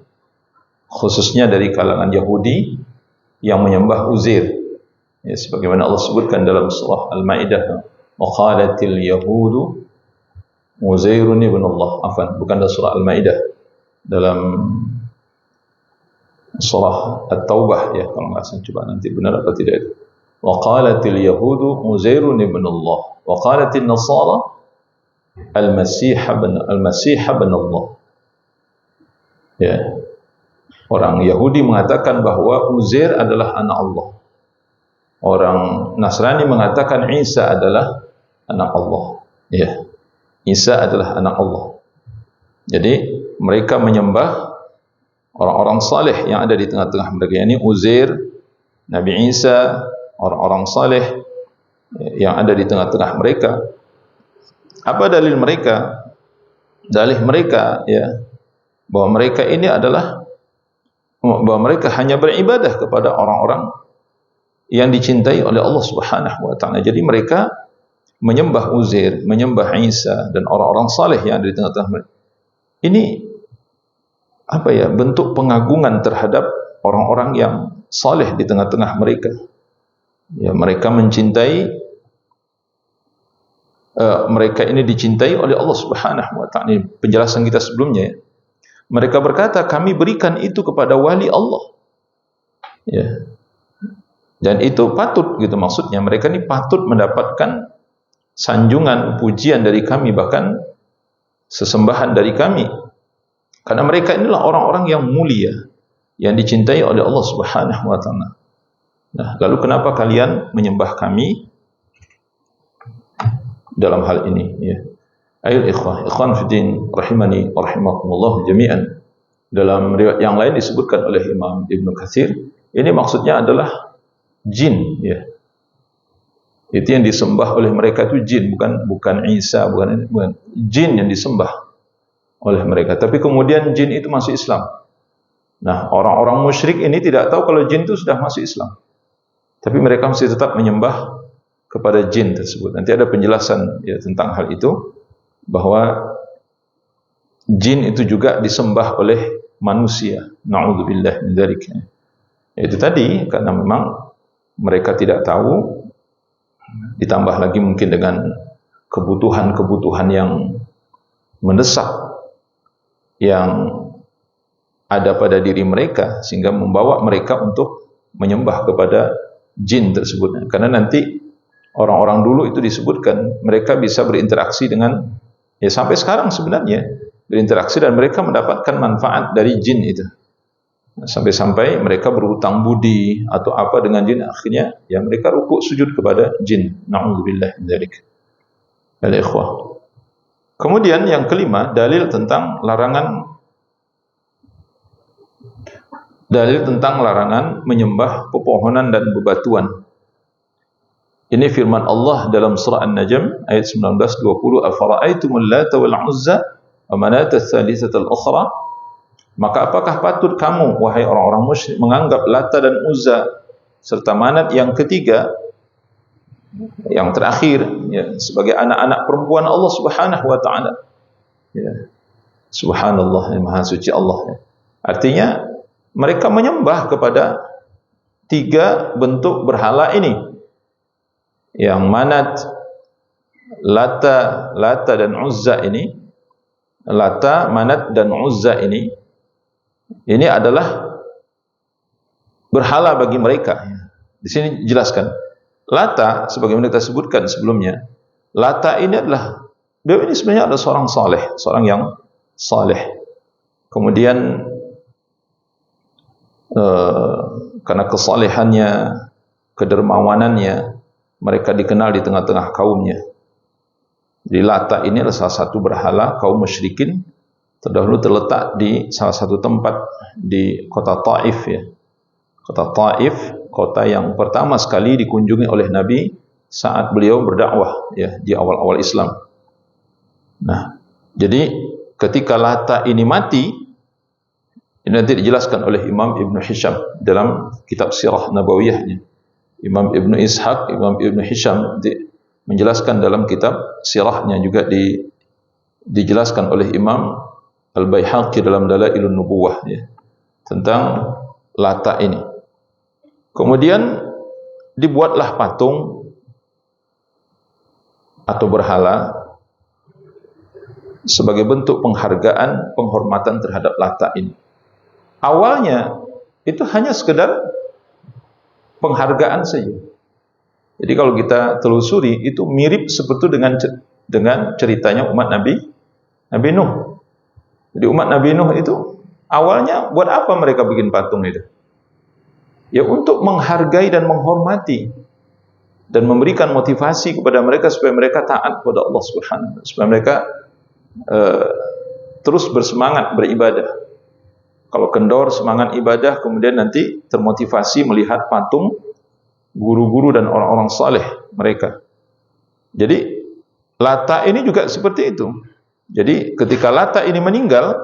khususnya dari kalangan Yahudi yang menyembah Uzair, ya, sebagaimana Allah sebutkan dalam surah Al-Maidah, wa qalatil yahudu Uzairun ibn Allah. Bukan dalam surah Al-Maidah, dalam surah At-Taubah, ya kalau nggak salah, coba nanti benar apa tidak itu. Wa qalatil yahudu Uzairun ibn Allah wa qalatil nasara al-Masih ibn Allah. Ya, orang Yahudi mengatakan bahwa Uzair adalah anak Allah. Orang Nasrani mengatakan Isa adalah anak Allah. Ya, Isa adalah anak Allah. Jadi mereka menyembah orang-orang saleh yang ada di tengah-tengah mereka, yakni Uzair, Nabi Isa, orang-orang saleh yang ada di tengah-tengah mereka. Apa dalil mereka? Dalil mereka, ya, bahwa mereka ini adalah, bahwa mereka hanya beribadah kepada orang-orang yang dicintai oleh Allah Subhanahu wa taala. Jadi mereka menyembah Uzair, menyembah Isa dan orang-orang saleh yang ada di tengah-tengah mereka. Ini apa ya, bentuk pengagungan terhadap orang-orang yang saleh di tengah-tengah mereka. Ya, mereka mencintai, mereka ini dicintai oleh Allah Subhanahu wa taala. Ini penjelasan kita sebelumnya ya. Mereka berkata, kami berikan itu kepada wali Allah. Ya. Dan itu patut gitu, maksudnya mereka ini patut mendapatkan sanjungan, pujian dari kami, bahkan sesembahan dari kami. Karena mereka inilah orang-orang yang mulia, yang dicintai oleh Allah Subhanahu wa taala. Nah, lalu kenapa kalian menyembah kami dalam hal ini ya? Ayo ikhwan fiddin rahimani wa rahimakumullah jami'an. Dalam riwayat yang lain disebutkan oleh Imam Ibnu Katsir, ini maksudnya adalah jin ya. Itu yang disembah oleh mereka itu jin, bukan Isa, bukan jin yang disembah oleh mereka. Tapi kemudian jin itu masuk Islam. Nah, orang-orang musyrik ini tidak tahu kalau jin itu sudah masuk Islam. Tapi mereka masih tetap menyembah kepada jin tersebut. Nanti ada penjelasan ya tentang hal itu, bahwa jin itu juga disembah oleh manusia. Na'udzubillah min dzalik. Itu tadi karena memang mereka tidak tahu, ditambah lagi mungkin dengan kebutuhan-kebutuhan yang mendesak yang ada pada diri mereka, sehingga membawa mereka untuk menyembah kepada jin tersebut. Karena nanti orang-orang dulu itu disebutkan mereka bisa berinteraksi dengan, ya sampai sekarang sebenarnya berinteraksi, dan mereka mendapatkan manfaat dari jin itu. Sampai-sampai mereka berhutang budi atau apa dengan jin, akhirnya ya mereka rukuk sujud kepada jin. Na'udzubillah min dzalik. Al-ikhwah. Kemudian yang kelima, dalil tentang larangan menyembah pepohonan dan bebatuan. Ini firman Allah dalam surah An-Najm ayat 19-20, afara'aitumul lata wal uzza wa manata tsalitsatal ukhra. Maka apakah patut kamu, wahai orang-orang musyrik, menganggap Lata dan Uzza serta Manat yang ketiga, yang terakhir ya, sebagai anak-anak perempuan Allah Subhanahu wa taala. Ya. Subhanallah, ya, maha suci Allah ya. Artinya mereka menyembah kepada tiga bentuk berhala ini. Yang Manat, Lata dan Uzza ini, Lata, Manat dan Uzza ini adalah berhala bagi mereka. Di sini jelaskan, Lata sebagaimana kita sebutkan sebelumnya, Lata ini adalah, dia ini sebenarnya adalah seorang saleh, seorang yang saleh. Kemudian karena kesalehannya, kedermawanannya, mereka dikenal di tengah-tengah kaumnya. Jadi Lata ini adalah salah satu berhala kaum musyrikin, terdahulu terletak di salah satu tempat di kota Taif ya. Kota Taif, kota yang pertama sekali dikunjungi oleh Nabi saat beliau berdakwah ya di awal-awal Islam. Nah, jadi ketika Lata ini mati, ini nanti dijelaskan oleh Imam Ibnu Hisham dalam kitab Sirah Nabawiyahnya. Imam Ibnu Ishaq, Imam Ibnu Hisham menjelaskan dalam kitab Sirahnya, juga dijelaskan oleh Imam Al-Baihaqi dalam Dalailun Nubuwah ya, tentang Lata ini. Kemudian dibuatlah patung atau berhala sebagai bentuk penghargaan, penghormatan terhadap Lata ini. Awalnya itu hanya sekedar penghargaan saja. Jadi kalau kita telusuri, itu mirip seperti dengan ceritanya umat Nabi Nuh. Jadi umat Nabi Nuh itu awalnya buat apa mereka bikin patung itu? Ya untuk menghargai dan menghormati dan memberikan motivasi kepada mereka supaya mereka taat kepada Allah Subhanahu wa taala, supaya mereka terus bersemangat beribadah. Kalau kendor semangat ibadah, kemudian nanti termotivasi melihat patung guru-guru dan orang-orang saleh mereka. Jadi Lata ini juga seperti itu. Jadi ketika Lata ini meninggal,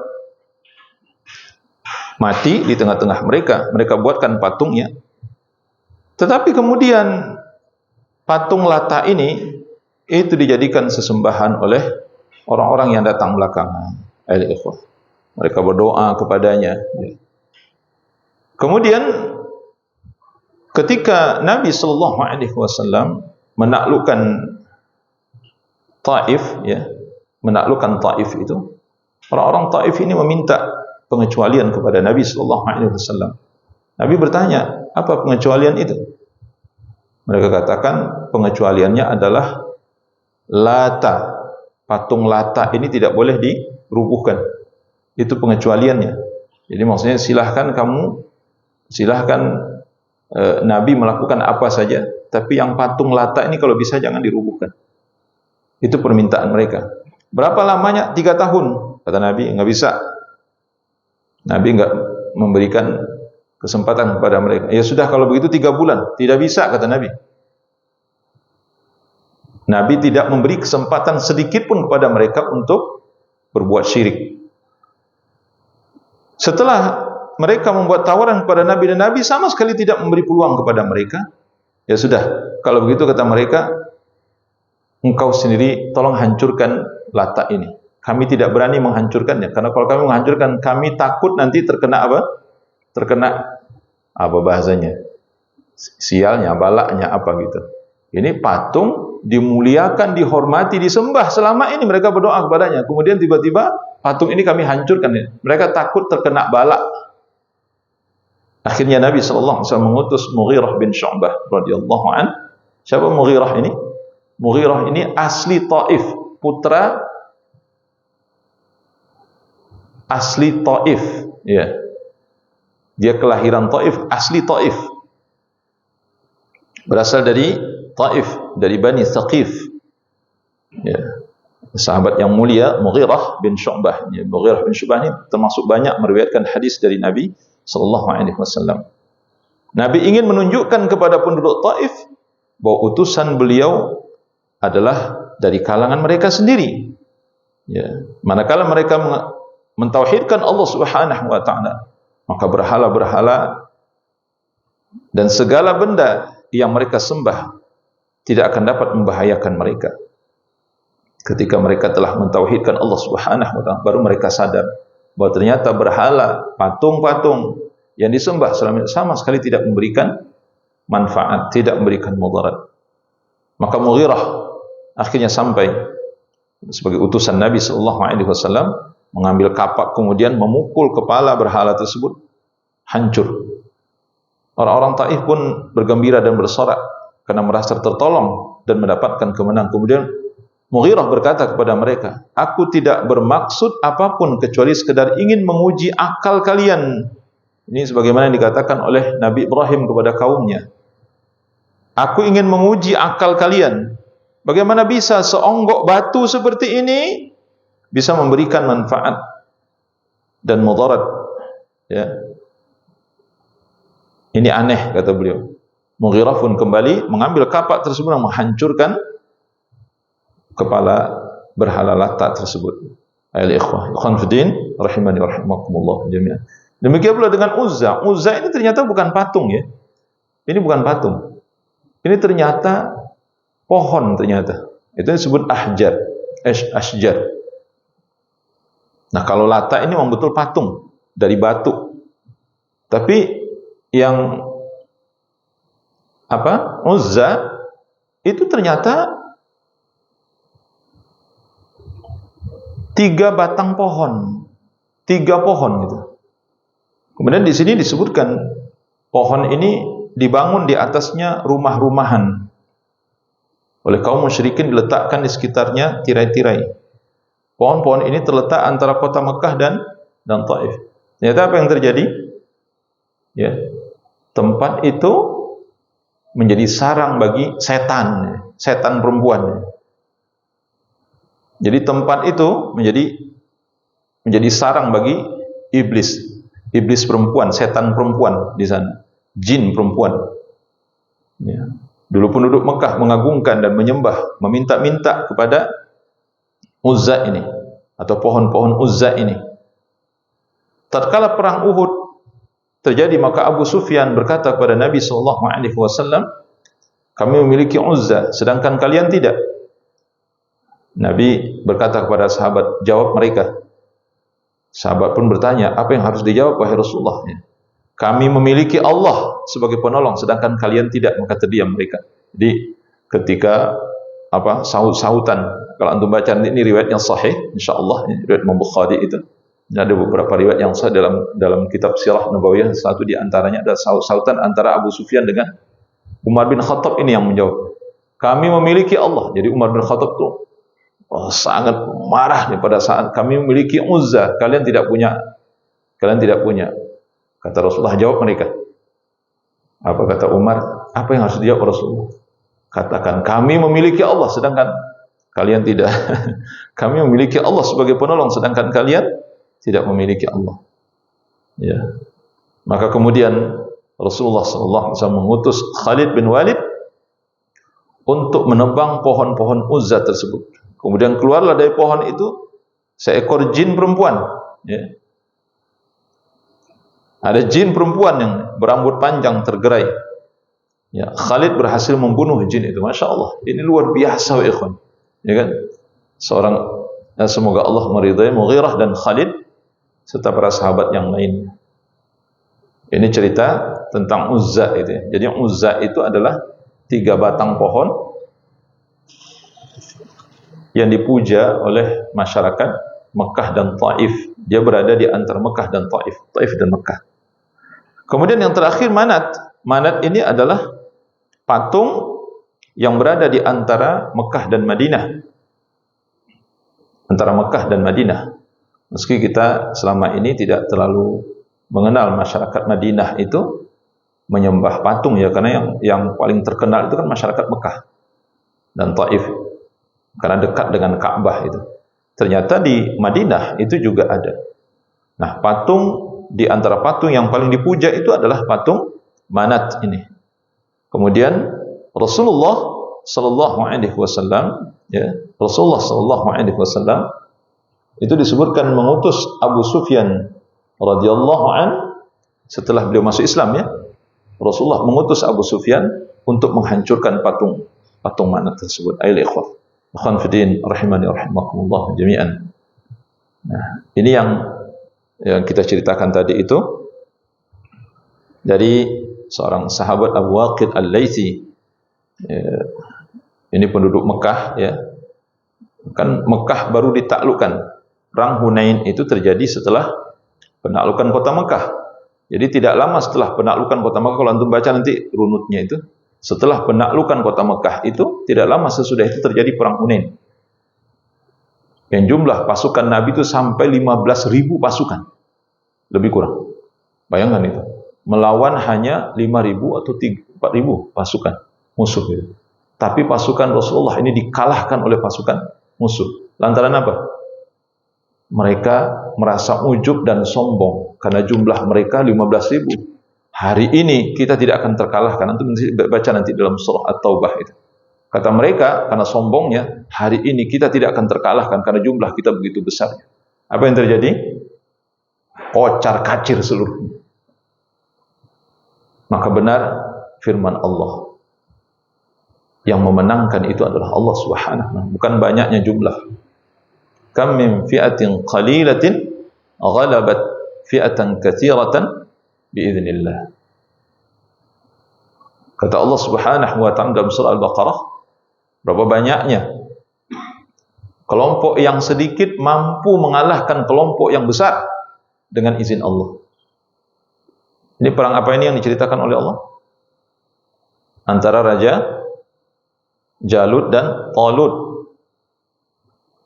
mati di tengah-tengah mereka, mereka buatkan patungnya. Tetapi kemudian patung Lata ini itu dijadikan sesembahan oleh orang-orang yang datang belakangan. Mereka berdoa kepadanya. Kemudian ketika Nabi sallallahu alaihi wasallam menaklukkan Taif, ya, menaklukkan Taif itu, orang-orang Taif ini meminta pengecualian kepada Nabi sallallahu alaihi wasallam. Nabi bertanya, apa pengecualian itu? Mereka katakan pengecualiannya adalah Lata, patung Lata ini tidak boleh dirubuhkan. Itu pengecualiannya. Jadi maksudnya silahkan Nabi melakukan apa saja, tapi yang patung Lata ini kalau bisa jangan dirubuhkan. Itu permintaan mereka. Berapa lamanya? 3 tahun. Kata Nabi, nggak bisa. Nabi nggak memberikan kesempatan kepada mereka. Ya sudah, kalau begitu 3 bulan. Tidak bisa, kata Nabi. Nabi tidak memberi kesempatan sedikit pun kepada mereka untuk berbuat syirik. Setelah mereka membuat tawaran kepada Nabi dan Nabi sama sekali tidak memberi peluang kepada mereka, ya sudah, kalau begitu kata mereka, engkau sendiri tolong hancurkan Lata ini. Kami tidak berani menghancurkannya, karena kalau kami menghancurkan, kami takut nanti terkena apa? Terkena apa bahasanya? Sialnya, balaknya apa gitu. Ini patung dimuliakan, dihormati, disembah. Selama ini mereka berdoa kepadanya. Kemudian tiba-tiba patung ini kami hancurkan. Mereka takut terkena balak. Akhirnya Nabi SAW mengutus Mughirah bin Syu'bah radhiyallahu an. Siapa Mughirah ini? Mughirah ini asli Taif, putra asli Taif. Ya. Dia kelahiran Taif, asli Taif. Berasal dari Taif, dari Bani Thaqif. Ya. Sahabat yang mulia Mughirah bin Syu'bah. Ya, Mughirah bin Syu'bah ini termasuk banyak meriwayatkan hadis dari Nabi sallallahu alaihi wasallam. Nabi ingin menunjukkan kepada penduduk Taif bahwa utusan beliau adalah dari kalangan mereka sendiri. Ya, manakala mereka mentauhidkan Allah Subhanahu wa taala, maka berhala-berhala dan segala benda yang mereka sembah tidak akan dapat membahayakan mereka. Ketika mereka telah mentauhidkan Allah Subhanahu wa taala, baru mereka sadar bahwa ternyata berhala, patung-patung yang disembah sama sekali tidak memberikan manfaat, tidak memberikan mudarat. Maka Mughirah akhirnya sampai sebagai utusan Nabi sallallahu alaihi wasallam, mengambil kapak kemudian memukul kepala berhala tersebut, hancur. Orang-orang Taif pun bergembira dan bersorak karena merasa tertolong dan mendapatkan kemenangan. Kemudian Mughirah berkata kepada mereka, aku tidak bermaksud apapun kecuali sekedar ingin menguji akal kalian. Ini sebagaimana dikatakan oleh Nabi Ibrahim kepada kaumnya. Aku ingin menguji akal kalian. Bagaimana bisa seonggok batu seperti ini bisa memberikan manfaat dan mudarat? Ya. Ini aneh, kata beliau. Mughirah pun kembali mengambil kapak tersebut dan menghancurkan kepala berhala Lata tersebut. Ayol ikhwah, ikhwan fiddin, rahimani wa rahimakumullah jami'an. Demikian pula dengan Uzza. Uzza ini ternyata bukan patung, ya. Ini bukan patung. Ini ternyata pohon ternyata. Itu disebut ahjar, ashjar. Nah, kalau Lata ini memang betul patung dari batu. Tapi yang Uzza itu ternyata 3 batang pohon, 3 pohon gitu. Kemudian di sini disebutkan pohon ini dibangun di atasnya rumah-rumahan. Oleh kaum musyrikin diletakkan di sekitarnya tirai-tirai. Pohon-pohon ini terletak antara kota Mekah dan Taif. Ternyata apa yang terjadi? Ya, tempat itu menjadi sarang bagi setan perempuan. Jadi tempat itu menjadi sarang bagi iblis perempuan, setan perempuan di sana, jin perempuan. Ya. Dulu penduduk Mekah mengagungkan dan menyembah, meminta-minta kepada Uzza ini atau pohon-pohon Uzza ini. Tatkala perang Uhud terjadi, maka Abu Sufyan berkata kepada Nabi SAW, kami memiliki Uzza, sedangkan kalian tidak. Nabi berkata kepada sahabat, jawab mereka. Sahabat pun bertanya, apa yang harus dijawab wahai Rasulullah? kami memiliki Allah sebagai penolong sedangkan kalian tidak, maka terdiam mereka. Jadi ketika saut-sautan, kalau antum baca ini riwayat yang sahih insyaallah, riwayat Imam Bukhari itu. Ada beberapa riwayat yang sahih dalam kitab Sirah Nabawiyah, satu di antaranya ada saut-sautan antara Abu Sufyan dengan Umar bin Khattab ini yang menjawab, kami memiliki Allah. Jadi Umar bin Khattab tuh sangat marah pada saat kami memiliki Uzza, kalian tidak punya. Kata Rasulullah, jawab mereka. Apa kata Umar? Apa yang harus dijawab Rasulullah? Katakan, kami memiliki Allah sedangkan kalian tidak. Kami memiliki Allah sebagai penolong sedangkan kalian tidak memiliki Allah. Ya. Maka kemudian Rasulullah SAW mengutus Khalid bin Walid untuk menebang pohon-pohon Uzza tersebut. Kemudian keluarlah dari pohon itu seekor jin perempuan. Ya. Ada jin perempuan yang berambut panjang tergerai. Ya, Khalid berhasil membunuh jin itu. Masya Allah, ini luar biasa, wa ikhwan. Ya kan? Semoga Allah meridai Mughirah dan Khalid serta para sahabat yang lainnya. Ini cerita tentang Uzza itu. Ya. Jadi Uzza itu adalah 3 batang pohon yang dipuja oleh masyarakat Mekah dan Taif. Dia berada di antara Mekah dan Taif dan Mekah. Kemudian yang terakhir Manat. Manat ini adalah patung yang berada di antara Mekah dan Madinah. Antara Mekah dan Madinah. Meski kita selama ini tidak terlalu mengenal masyarakat Madinah itu menyembah patung ya, karena yang paling terkenal itu kan masyarakat Mekah dan Taif. Karena dekat dengan Ka'bah itu. Ternyata di Madinah itu juga ada. Nah, patung di antara patung yang paling dipuja itu adalah patung Manat ini. Kemudian Rasulullah sallallahu alaihi wasallam, ya, Rasulullah sallallahu alaihi wasallam itu disebutkan mengutus Abu Sufyan radhiyallahu an setelah beliau masuk Islam ya. Rasulullah mengutus Abu Sufyan untuk menghancurkan patung Manat tersebut. Ayo ikhwah. Ikhwan fillah rahimani rahimakumullah jami'an. Nah, ini yang kita ceritakan tadi itu dari seorang sahabat Abu Waqid Al-Laythi. Ini penduduk Mekah ya. Kan Mekah baru ditaklukkan. Perang Hunain itu terjadi setelah penaklukan kota Mekah. Jadi tidak lama setelah penaklukan kota Mekah, kalau antum baca nanti runutnya itu, setelah penaklukan kota Mekah itu tidak lama sesudah itu terjadi perang Hunain. Yang jumlah pasukan Nabi itu sampai 15.000 pasukan. Lebih kurang. Bayangkan itu. Melawan hanya 5.000 atau 4.000 pasukan musuh itu. Tapi pasukan Rasulullah ini dikalahkan oleh pasukan musuh. Lantaran apa? Mereka merasa ujub dan sombong karena jumlah mereka 15.000. Hari ini kita tidak akan terkalahkan. Nanti baca nanti dalam surah At-Taubah itu. Kata mereka, karena sombongnya, hari ini kita tidak akan terkalahkan karena jumlah kita begitu besar. Apa yang terjadi? Kocar kacir seluruhnya. Maka benar firman Allah. Yang memenangkan itu adalah Allah Subhanahu wa ta'ala, bukan banyaknya jumlah. Kam min fi'atin qalilatin ghalabat fi'atan katsiratan biiznillah. Kata Allah Subhanahu wa ta'ala dalam surah Al-Baqarah, berapa banyaknya kelompok yang sedikit mampu mengalahkan kelompok yang besar dengan izin Allah. Ini perang apa ini yang diceritakan oleh Allah? Antara Raja Jalut dan Talut.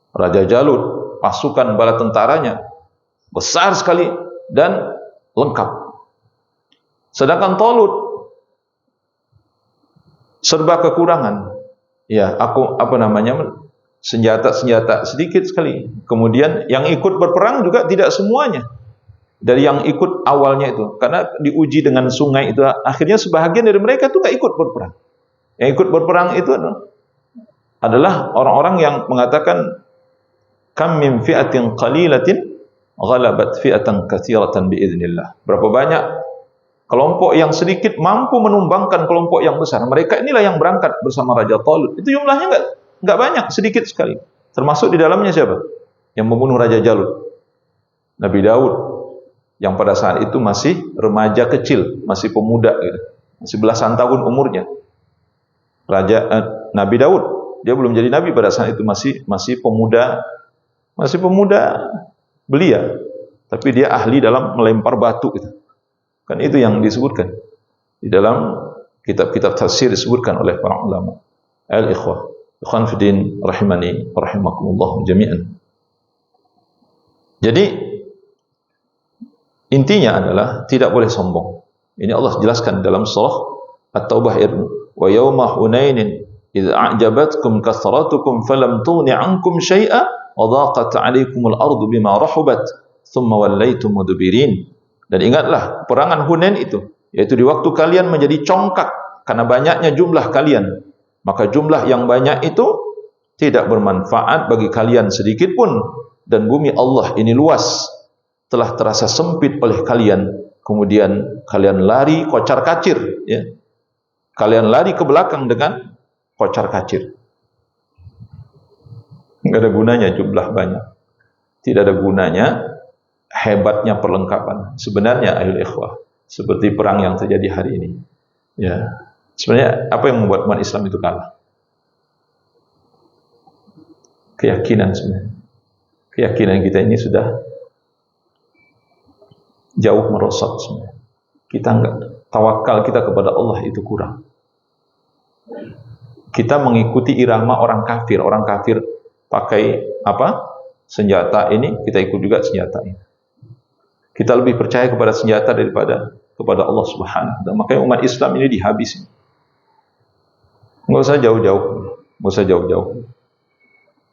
Raja Jalut, pasukan bala tentaranya besar sekali dan lengkap. Sedangkan Talut serba kekurangan. Ya, senjata-senjata sedikit sekali. Kemudian yang ikut berperang juga tidak semuanya. Dari yang ikut awalnya itu, karena diuji dengan sungai itu, akhirnya sebahagian dari mereka itu nggak ikut berperang. Yang ikut berperang itu adalah orang-orang yang mengatakan kam min fi'atin qalilatin ghalabat fi'atan katsiratan biiznillah. Berapa banyak kelompok yang sedikit mampu menumbangkan kelompok yang besar. Mereka inilah yang berangkat bersama Raja Talut. Itu jumlahnya enggak banyak, sedikit sekali. Termasuk di dalamnya siapa? Yang membunuh Raja Jalut? Nabi Daud. yang pada saat itu masih remaja kecil, masih pemuda gitu. Masih belasan tahun umurnya. Nabi Daud, dia belum jadi nabi pada saat itu, masih pemuda belia, tapi dia ahli dalam melempar batu gitu. Kan itu yang disebutkan di dalam kitab-kitab tafsir, disebutkan oleh para ulama. Al-ikhwah, ikhwan fiddin rahimani rahimakumullah jami'an. Jadi intinya adalah tidak boleh sombong. Ini Allah jelaskan dalam surah At-Taubah ayat wa yauma hunainin idz a'jabatkum kathratukum falam tughni 'ankum syai'a wa dhaqat 'alaikumul ardu bima rahubat thumma wallaytum mudbirin. Dan ingatlah perangan Hunain itu, yaitu di waktu kalian menjadi congkak karena banyaknya jumlah kalian, maka jumlah yang banyak itu tidak bermanfaat bagi kalian sedikit pun, dan bumi Allah ini luas, telah terasa sempit oleh kalian, kemudian kalian lari kocar kacir, ya. Kalian lari ke belakang dengan kocar kacir. Enggak ada gunanya jumlah banyak. Tidak ada gunanya hebatnya perlengkapan. Sebenarnya ayol ikhwah, seperti perang yang terjadi hari ini. Ya. Sebenarnya apa yang membuat umat Islam itu kalah? Keyakinan sebenarnya. Keyakinan kita ini sudah jauh merosot sebenarnya. Kita enggak, tawakal kita kepada Allah itu kurang. Kita mengikuti irama orang kafir. Orang kafir pakai apa? Senjata ini, kita ikut juga senjata ini. Kita lebih percaya kepada senjata daripada kepada Allah Subhanahu wa taala. Makanya umat Islam ini dihabisi. Enggak usah jauh-jauh.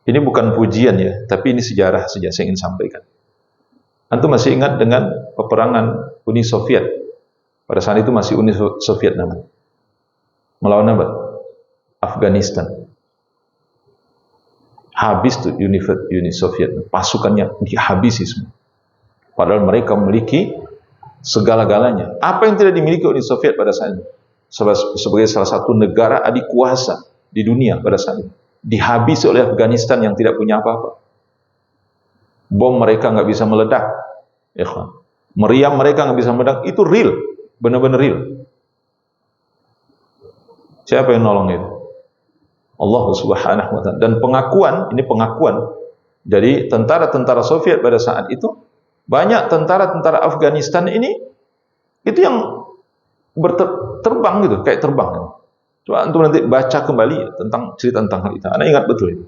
Ini bukan pujian ya, tapi ini sejarah saja saya ingin sampaikan. Antum masih ingat dengan peperangan Uni Soviet? Pada saat itu masih Uni Soviet namanya. Melawan apa? Afghanistan. Habis tuh Uni Soviet, pasukannya dihabisi semua. Padahal mereka memiliki segala-galanya. Apa yang tidak dimiliki Uni Soviet pada saat itu? Sebagai salah satu negara adik kuasa di dunia pada saat itu, dihabisi oleh Afghanistan yang tidak punya apa-apa. Bom mereka nggak bisa meledak, meriam mereka nggak bisa meledak. Itu real, benar-benar real. Siapa yang nolong itu? Allah Subhanahu wa taala. Dan pengakuan, ini pengakuan dari tentara-tentara Soviet pada saat itu, banyak tentara-tentara Afghanistan ini itu yang terbang gitu, kayak terbang. Coba untuk nanti baca kembali tentang cerita tentang hal itu. Anda ingat betul itu.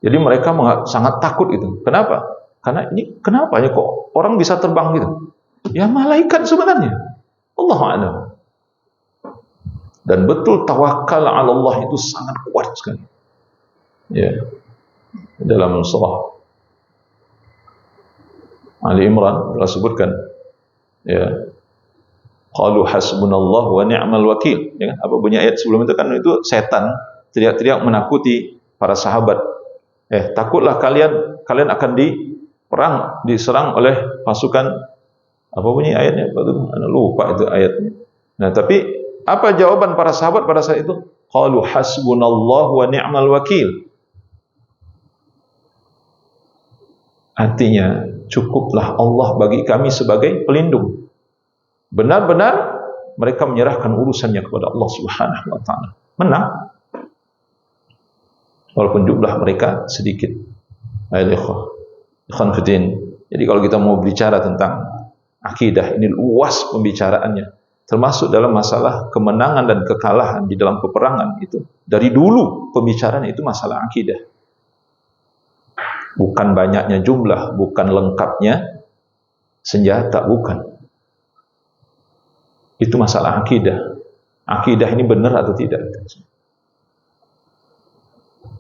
Jadi mereka sangat takut itu. Kenapa? Karena ini kenapa ya kok orang bisa terbang gitu? Ya malaikat sebenarnya. Allahu a'lam. Dan betul tawakal 'ala Allah itu sangat kuat sekali. Ya. Dalam surah Ali Imran telah sebutkan, ya, qalu hasbunallah wa ni'mal wakil. Ya kan? Apa bunyi ayat sebelum itu kan, itu setan teriak-teriak menakuti para sahabat. Takutlah kalian akan diserang oleh pasukan, apa bunyi ayatnya? Anda lupa itu ayatnya. Nah, tapi apa jawaban para sahabat pada saat itu? Qalu hasbunallahu wa ni'mal wakil. Artinya, cukuplah Allah bagi kami sebagai pelindung. Benar-benar mereka menyerahkan urusannya kepada Allah Subhanahu wa taala. Menang. Walaupun jumlah mereka sedikit. Ikhwan fiddin. Jadi kalau kita mau bicara tentang akidah, ini luas pembicaraannya. Termasuk dalam masalah kemenangan dan kekalahan di dalam peperangan itu. Dari dulu pembicaraan itu masalah akidah. Bukan banyaknya jumlah, bukan lengkapnya senjata, bukan. Itu masalah akidah. Akidah ini benar atau tidak?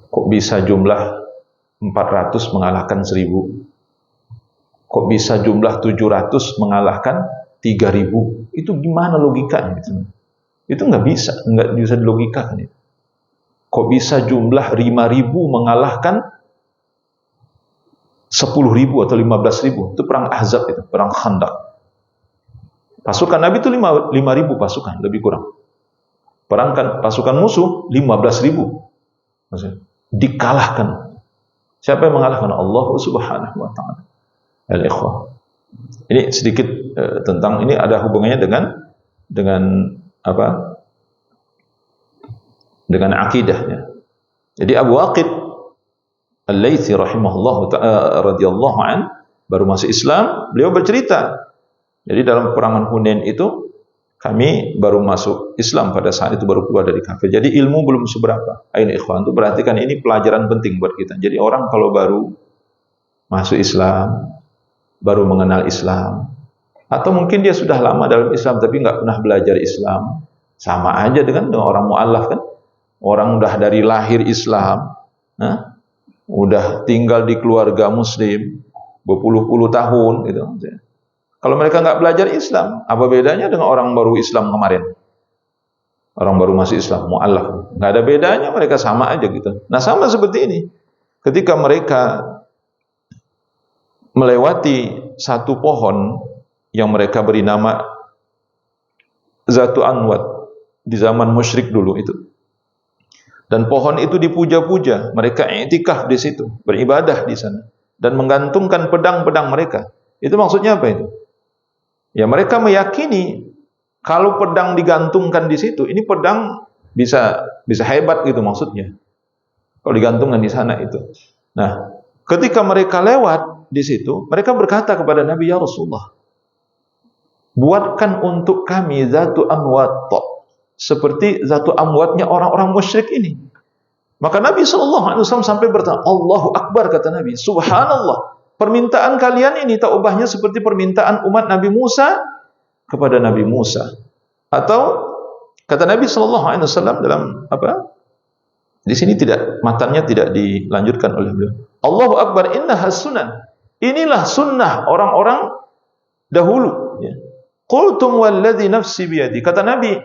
Kok bisa jumlah 400 mengalahkan 1000? Kok bisa jumlah 700 mengalahkan 3000? Itu gimana logikanya? Itu nggak bisa dilogikakan. Kok bisa jumlah 5000 mengalahkan 10.000 atau 15.000? Itu perang Ahzab, itu perang Khandaq. Pasukan Nabi itu 5.000 pasukan, lebih kurang. Pasukan musuh 15.000. Maksudnya, dikalahkan. Siapa yang mengalahkan? Allah Subhanahu wa taala. Al-ikhwah. Ini sedikit tentang ini, ada hubungannya dengan apa? Dengan akidahnya. Jadi Abu Waqid Al-Laitsi rahimahullah radhiyallahu an baru masuk Islam, beliau bercerita. Jadi dalam perangan Hunain itu kami baru masuk Islam, pada saat itu baru keluar dari kafir. Jadi ilmu belum seberapa. Ayo ikhwan, tuh perhatikan, ini pelajaran penting buat kita. Jadi orang kalau baru masuk Islam, baru mengenal Islam, atau mungkin dia sudah lama dalam Islam tapi nggak pernah belajar Islam, sama aja dengan orang mu'allaf kan. Orang udah dari lahir Islam, udah tinggal di keluarga Muslim berpuluh-puluh tahun, gitu. Kalau mereka nggak belajar Islam, apa bedanya dengan orang baru Islam kemarin? Orang baru masuk Islam, mu'allaf, nggak ada bedanya, mereka sama aja gitu. Nah sama seperti ini, ketika mereka melewati satu pohon yang mereka beri nama Zatu Anwat di zaman musyrik dulu itu. Dan pohon itu dipuja-puja, mereka i'tikaf di situ, beribadah di sana dan menggantungkan pedang-pedang mereka. Itu maksudnya apa itu? Ya mereka meyakini kalau pedang digantungkan di situ, ini pedang bisa hebat gitu maksudnya. Kalau digantungkan di sana itu. Nah, ketika mereka lewat di situ, mereka berkata kepada Nabi, ya Rasulullah, buatkan untuk kami Zatu Anwat seperti Zatu Amwatnya orang-orang musyrik ini. Maka Nabi SAW sampai bertanya, Allahu Akbar, kata Nabi, subhanallah, permintaan kalian ini tak ubahnya seperti permintaan umat Nabi Musa kepada Nabi Musa. Atau kata Nabi SAW dalam apa? Di sini matanya tidak dilanjutkan oleh beliau. Allahu Akbar, innaha sunan. Inilah sunnah orang-orang dahulu. Ya. Qultum walladzi nafsi biyadi. Kata Nabi,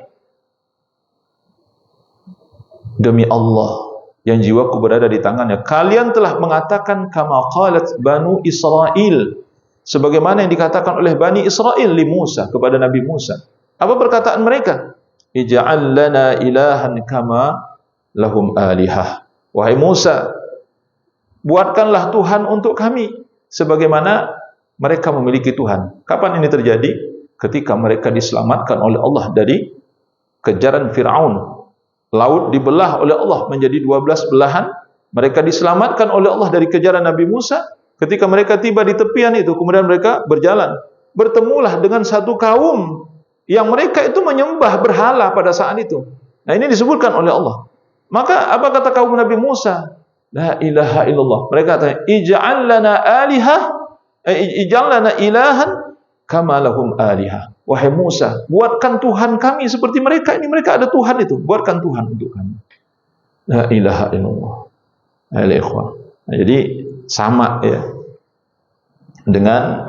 demi Allah yang jiwaku berada di tangannya, kalian telah mengatakan kama qalat Banu Israel, sebagaimana yang dikatakan oleh Bani Israel li Musa, kepada Nabi Musa. Apa perkataan mereka? Ij'al lana ilahan kama lahum alihah. Wahai Musa, buatkanlah Tuhan untuk kami sebagaimana mereka memiliki Tuhan. Kapan ini terjadi? Ketika mereka diselamatkan oleh Allah dari kejaran Fir'aun. Laut dibelah oleh Allah menjadi 12 belahan. Mereka diselamatkan oleh Allah dari kejaran Nabi Musa. Ketika mereka tiba di tepian itu, kemudian mereka berjalan. Bertemulah dengan satu kaum yang mereka itu menyembah berhala pada saat itu. Nah ini disebutkan oleh Allah. Maka apa kata kaum Nabi Musa? La ilaha illallah. Mereka kata, ij'al lana alihah, ij'al lana ilahan kama lahum alihah. Wahai Musa, buatkan Tuhan kami seperti mereka. Ini mereka ada Tuhan itu. Buatkan Tuhan untuk kami. La ilaha illallah. Nah, jadi sama ya dengan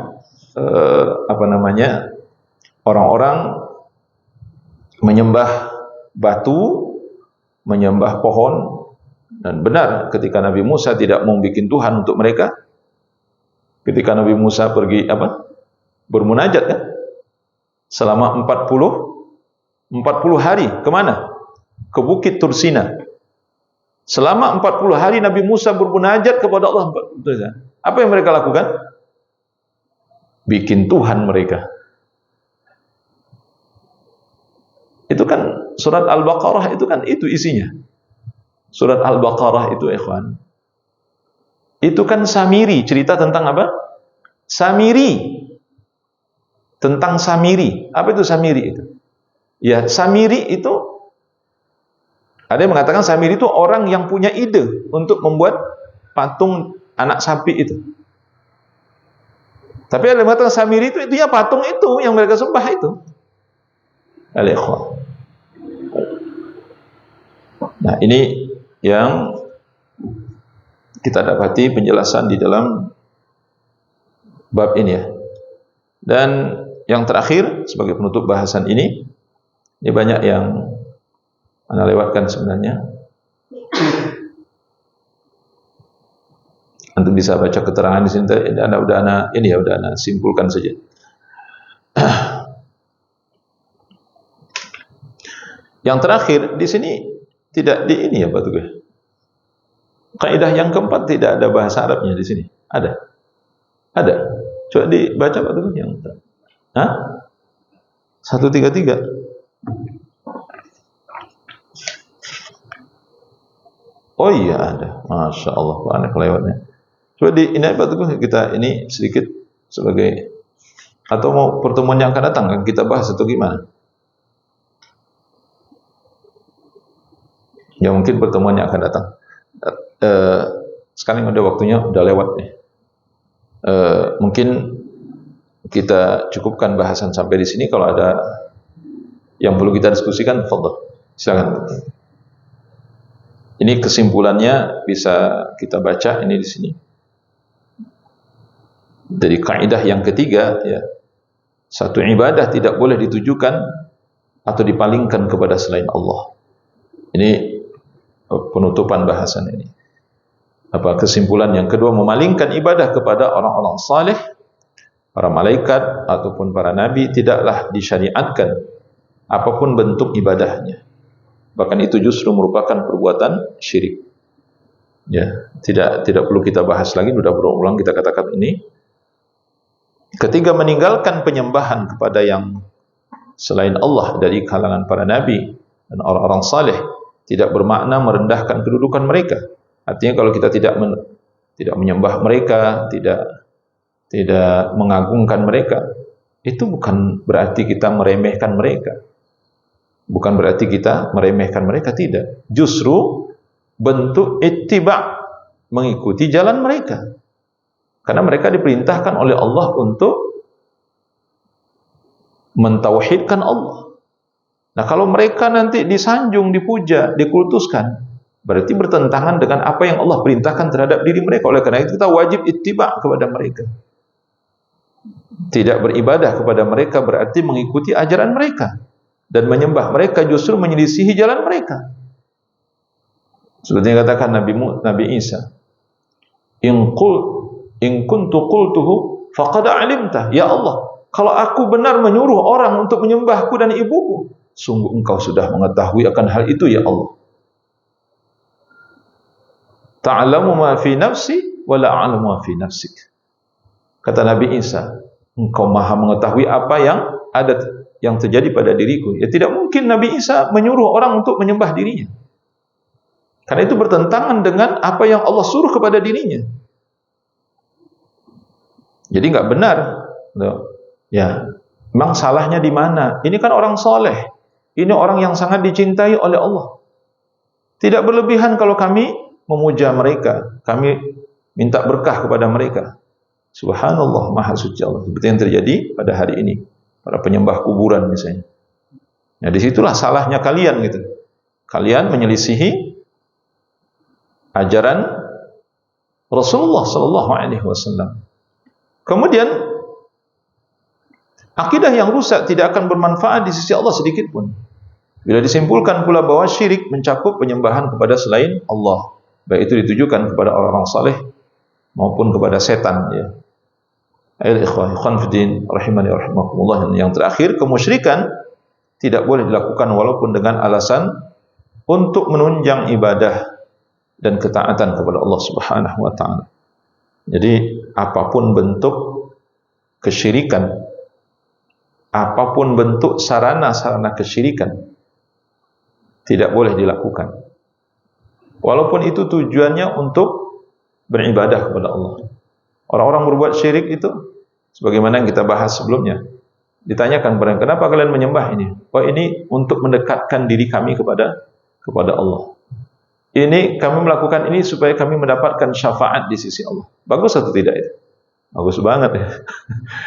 orang-orang menyembah batu, menyembah pohon. Dan benar ketika Nabi Musa tidak mau bikin Tuhan untuk mereka, ketika Nabi Musa pergi bermunajat kan, selama 40 hari kemana? Ke Bukit Tursina. Selama 40 hari Nabi Musa bermunajat kepada Allah. Apa yang mereka lakukan? Bikin Tuhan mereka. Itu kan surat Al-Baqarah, itu kan itu isinya. Surat Al-Baqarah itu ikhwan, itu kan Samiri, cerita tentang apa? Samiri. Tentang Samiri. Apa itu Samiri itu? Ya, Samiri itu, ada yang mengatakan Samiri itu orang yang punya ide untuk membuat patung anak sapi itu. Tapi ada yang mengatakan Samiri itu ya patung itu yang mereka sembah itu. Al-ikhwan. Nah, ini yang kita dapati penjelasan di dalam bab ini ya. Dan yang terakhir sebagai penutup bahasan ini banyak yang Anda lewatkan sebenarnya. Anda bisa baca keterangan di sini. Udah Anda simpulkan saja. Yang terakhir di sini tidak di ini ya Pak Tugas. Kaidah yang keempat tidak ada bahasa Arabnya di sini. Ada. Coba dibaca Pak Teguh yang. Hah? 133. Oh iya ada. Masya Allah, Pak, aneh kelewatnya. Coba ini Pak Teguh, kita ini sedikit sebagai, atau mau pertemuan yang akan datang kita bahas atau gimana? Ya mungkin pertemuan yang akan datang. Sekarang udah waktunya, udah lewat nih. Mungkin kita cukupkan bahasan sampai di sini. Kalau ada yang perlu kita diskusikan, fadhil. Silakan. Ini kesimpulannya bisa kita baca ini di sini. Dari kaidah yang ketiga, ya, satu ibadah tidak boleh ditujukan atau dipalingkan kepada selain Allah. Ini penutupan bahasan ini. Apa kesimpulan yang kedua? Memalingkan ibadah kepada orang-orang saleh, para malaikat ataupun para nabi tidaklah disyariatkan apapun bentuk ibadahnya. Bahkan itu justru merupakan perbuatan syirik. Ya, tidak perlu kita bahas lagi, sudah berulang kita katakan ini. Ketiga, meninggalkan penyembahan kepada yang selain Allah dari kalangan para nabi dan orang-orang saleh tidak bermakna merendahkan kedudukan mereka. Artinya kalau kita tidak menyembah mereka, tidak mengagungkan mereka, itu bukan berarti kita meremehkan mereka. Bukan berarti kita meremehkan mereka, tidak. Justru bentuk ittiba', mengikuti jalan mereka. Karena mereka diperintahkan oleh Allah untuk mentauhidkan Allah. Nah, kalau mereka nanti disanjung, dipuja, dikultuskan, berarti bertentangan dengan apa yang Allah perintahkan terhadap diri mereka. Oleh karena itu kita wajib ittiba' kepada mereka. Tidak beribadah kepada mereka berarti mengikuti ajaran mereka, dan menyembah mereka justru menyelisihi jalan mereka. Seperti yang katakan Nabi Isa, In kuntu qultuhu faqad alimta. Ya Allah, kalau aku benar menyuruh orang untuk menyembahku dan ibuku, sungguh engkau sudah mengetahui akan hal itu ya Allah. Ta'lamu ma fi nafsi wa la a'lamu ma fi nafsik. Kata Nabi Isa, engkau maha mengetahui apa yang terjadi pada diriku. Ya tidak mungkin Nabi Isa menyuruh orang untuk menyembah dirinya. Karena itu bertentangan dengan apa yang Allah suruh kepada dirinya. Jadi nggak benar. Ya, memang salahnya di mana? Ini kan orang soleh. Ini orang yang sangat dicintai oleh Allah. Tidak berlebihan kalau kami memuja mereka, kami minta berkah kepada mereka. Subhanallah, maha suci Allah. Seperti yang terjadi pada hari ini, para penyembah kuburan misalnya. Nah, disitulah salahnya kalian gitu. Kalian menyelisihi ajaran Rasulullah Sallallahu Alaihi Wasallam. Kemudian akidah yang rusak tidak akan bermanfaat di sisi Allah sedikit pun. Bila disimpulkan pula bahwa syirik mencakup penyembahan kepada selain Allah, baik itu ditujukan kepada orang-orang saleh maupun kepada setan, ya. Ikhwan fiddin rahimani rahimakumullah. Yang terakhir, kemusyrikan tidak boleh dilakukan walaupun dengan alasan untuk menunjang ibadah dan ketaatan kepada Allah Subhanahu wa taala. Jadi apapun bentuk kesyirikan, apapun bentuk sarana-sarana kesyirikan, tidak boleh dilakukan. Walaupun itu tujuannya untuk beribadah kepada Allah. Orang-orang berbuat syirik itu, sebagaimana yang kita bahas sebelumnya, ditanyakan kepada, kenapa kalian menyembah ini? Oh, ini untuk mendekatkan diri kami kepada Allah. Ini kami melakukan ini supaya kami mendapatkan syafaat di sisi Allah. Bagus atau tidak itu? Bagus banget ya.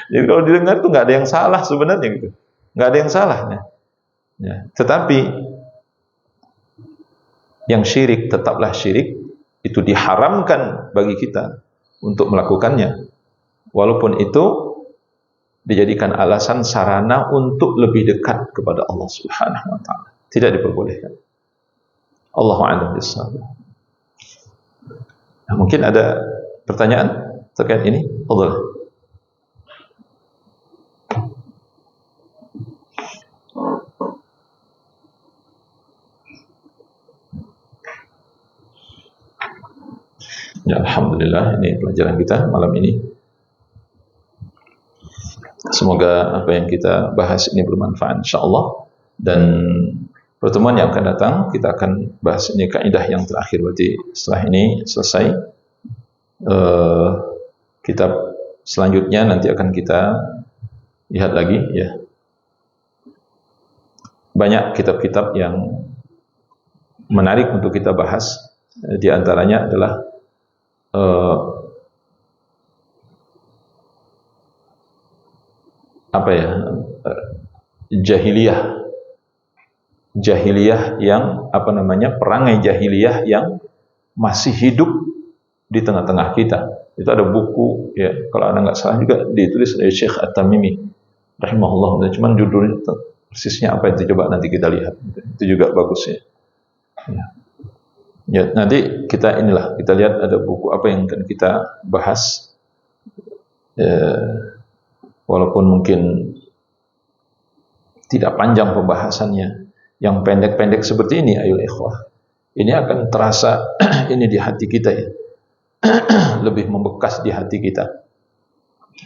Jadi kalau didengar itu nggak ada yang salah sebenarnya gitu, nggak ada yang salah. Ya. Tetapi yang syirik tetaplah syirik, itu diharamkan bagi kita untuk melakukannya, walaupun itu dijadikan alasan sarana untuk lebih dekat kepada Allah Subhanahu wa taala. Tidak diperbolehkan. Allahu a'lam bishawab. Nah, mungkin ada pertanyaan terkait ini? Fadhil. Ya, alhamdulillah, ini pelajaran kita malam ini. Semoga apa yang kita bahas ini bermanfaat insyaallah, dan pertemuan yang akan datang kita akan bahas ini kaidah yang terakhir. Berarti setelah ini selesai kitab selanjutnya nanti akan kita lihat lagi ya. Banyak kitab-kitab yang menarik untuk kita bahas. Di antaranya adalah jahiliyah yang perangai jahiliyah yang masih hidup di tengah-tengah kita. Itu ada buku ya, kalau Anda nggak salah juga ditulis oleh Syekh At-Tamimi rahimahullah, cuman judulnya persisnya apa itu coba nanti kita lihat. Itu juga bagus ya. Ya, nanti kita lihat ada buku apa yang akan kita bahas. Walaupun mungkin tidak panjang pembahasannya, yang pendek-pendek seperti ini, ayo ikhwah, ini akan terasa ini di hati kita ya, lebih membekas di hati kita.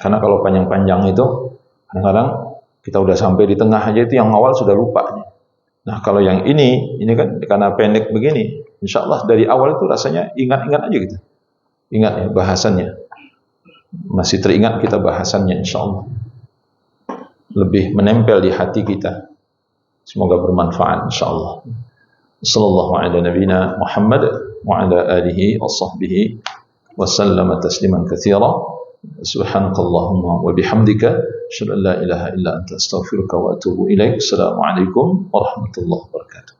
Karena kalau panjang-panjang itu kadang-kadang kita udah sampai di tengah aja, itu yang awal sudah lupa. Nah kalau yang ini kan karena pendek begini, insya Allah dari awal itu rasanya ingat-ingat aja gitu, ingat ya bahasannya, masih teringat kita bahasannya, insya Allah lebih menempel di hati kita. Semoga bermanfaat insya Allah. Sallallahu ala nabiyina Muhammad wa ala alihi wa sahbihi wa sallama tasliman katsira. Subhanakallahumma wa bihamdika asyhadu an la ilaha illa anta astaghfiruka wa atubu ilaik. Assalamualaikum warahmatullahi wabarakatuh.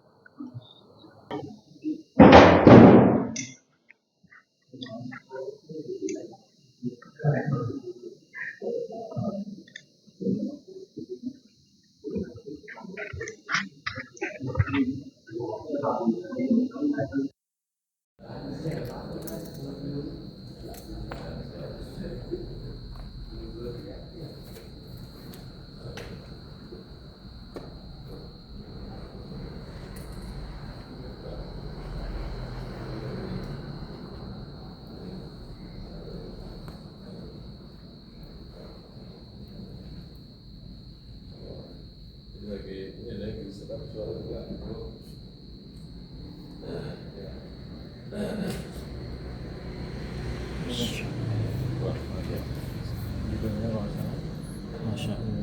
Masya Allah.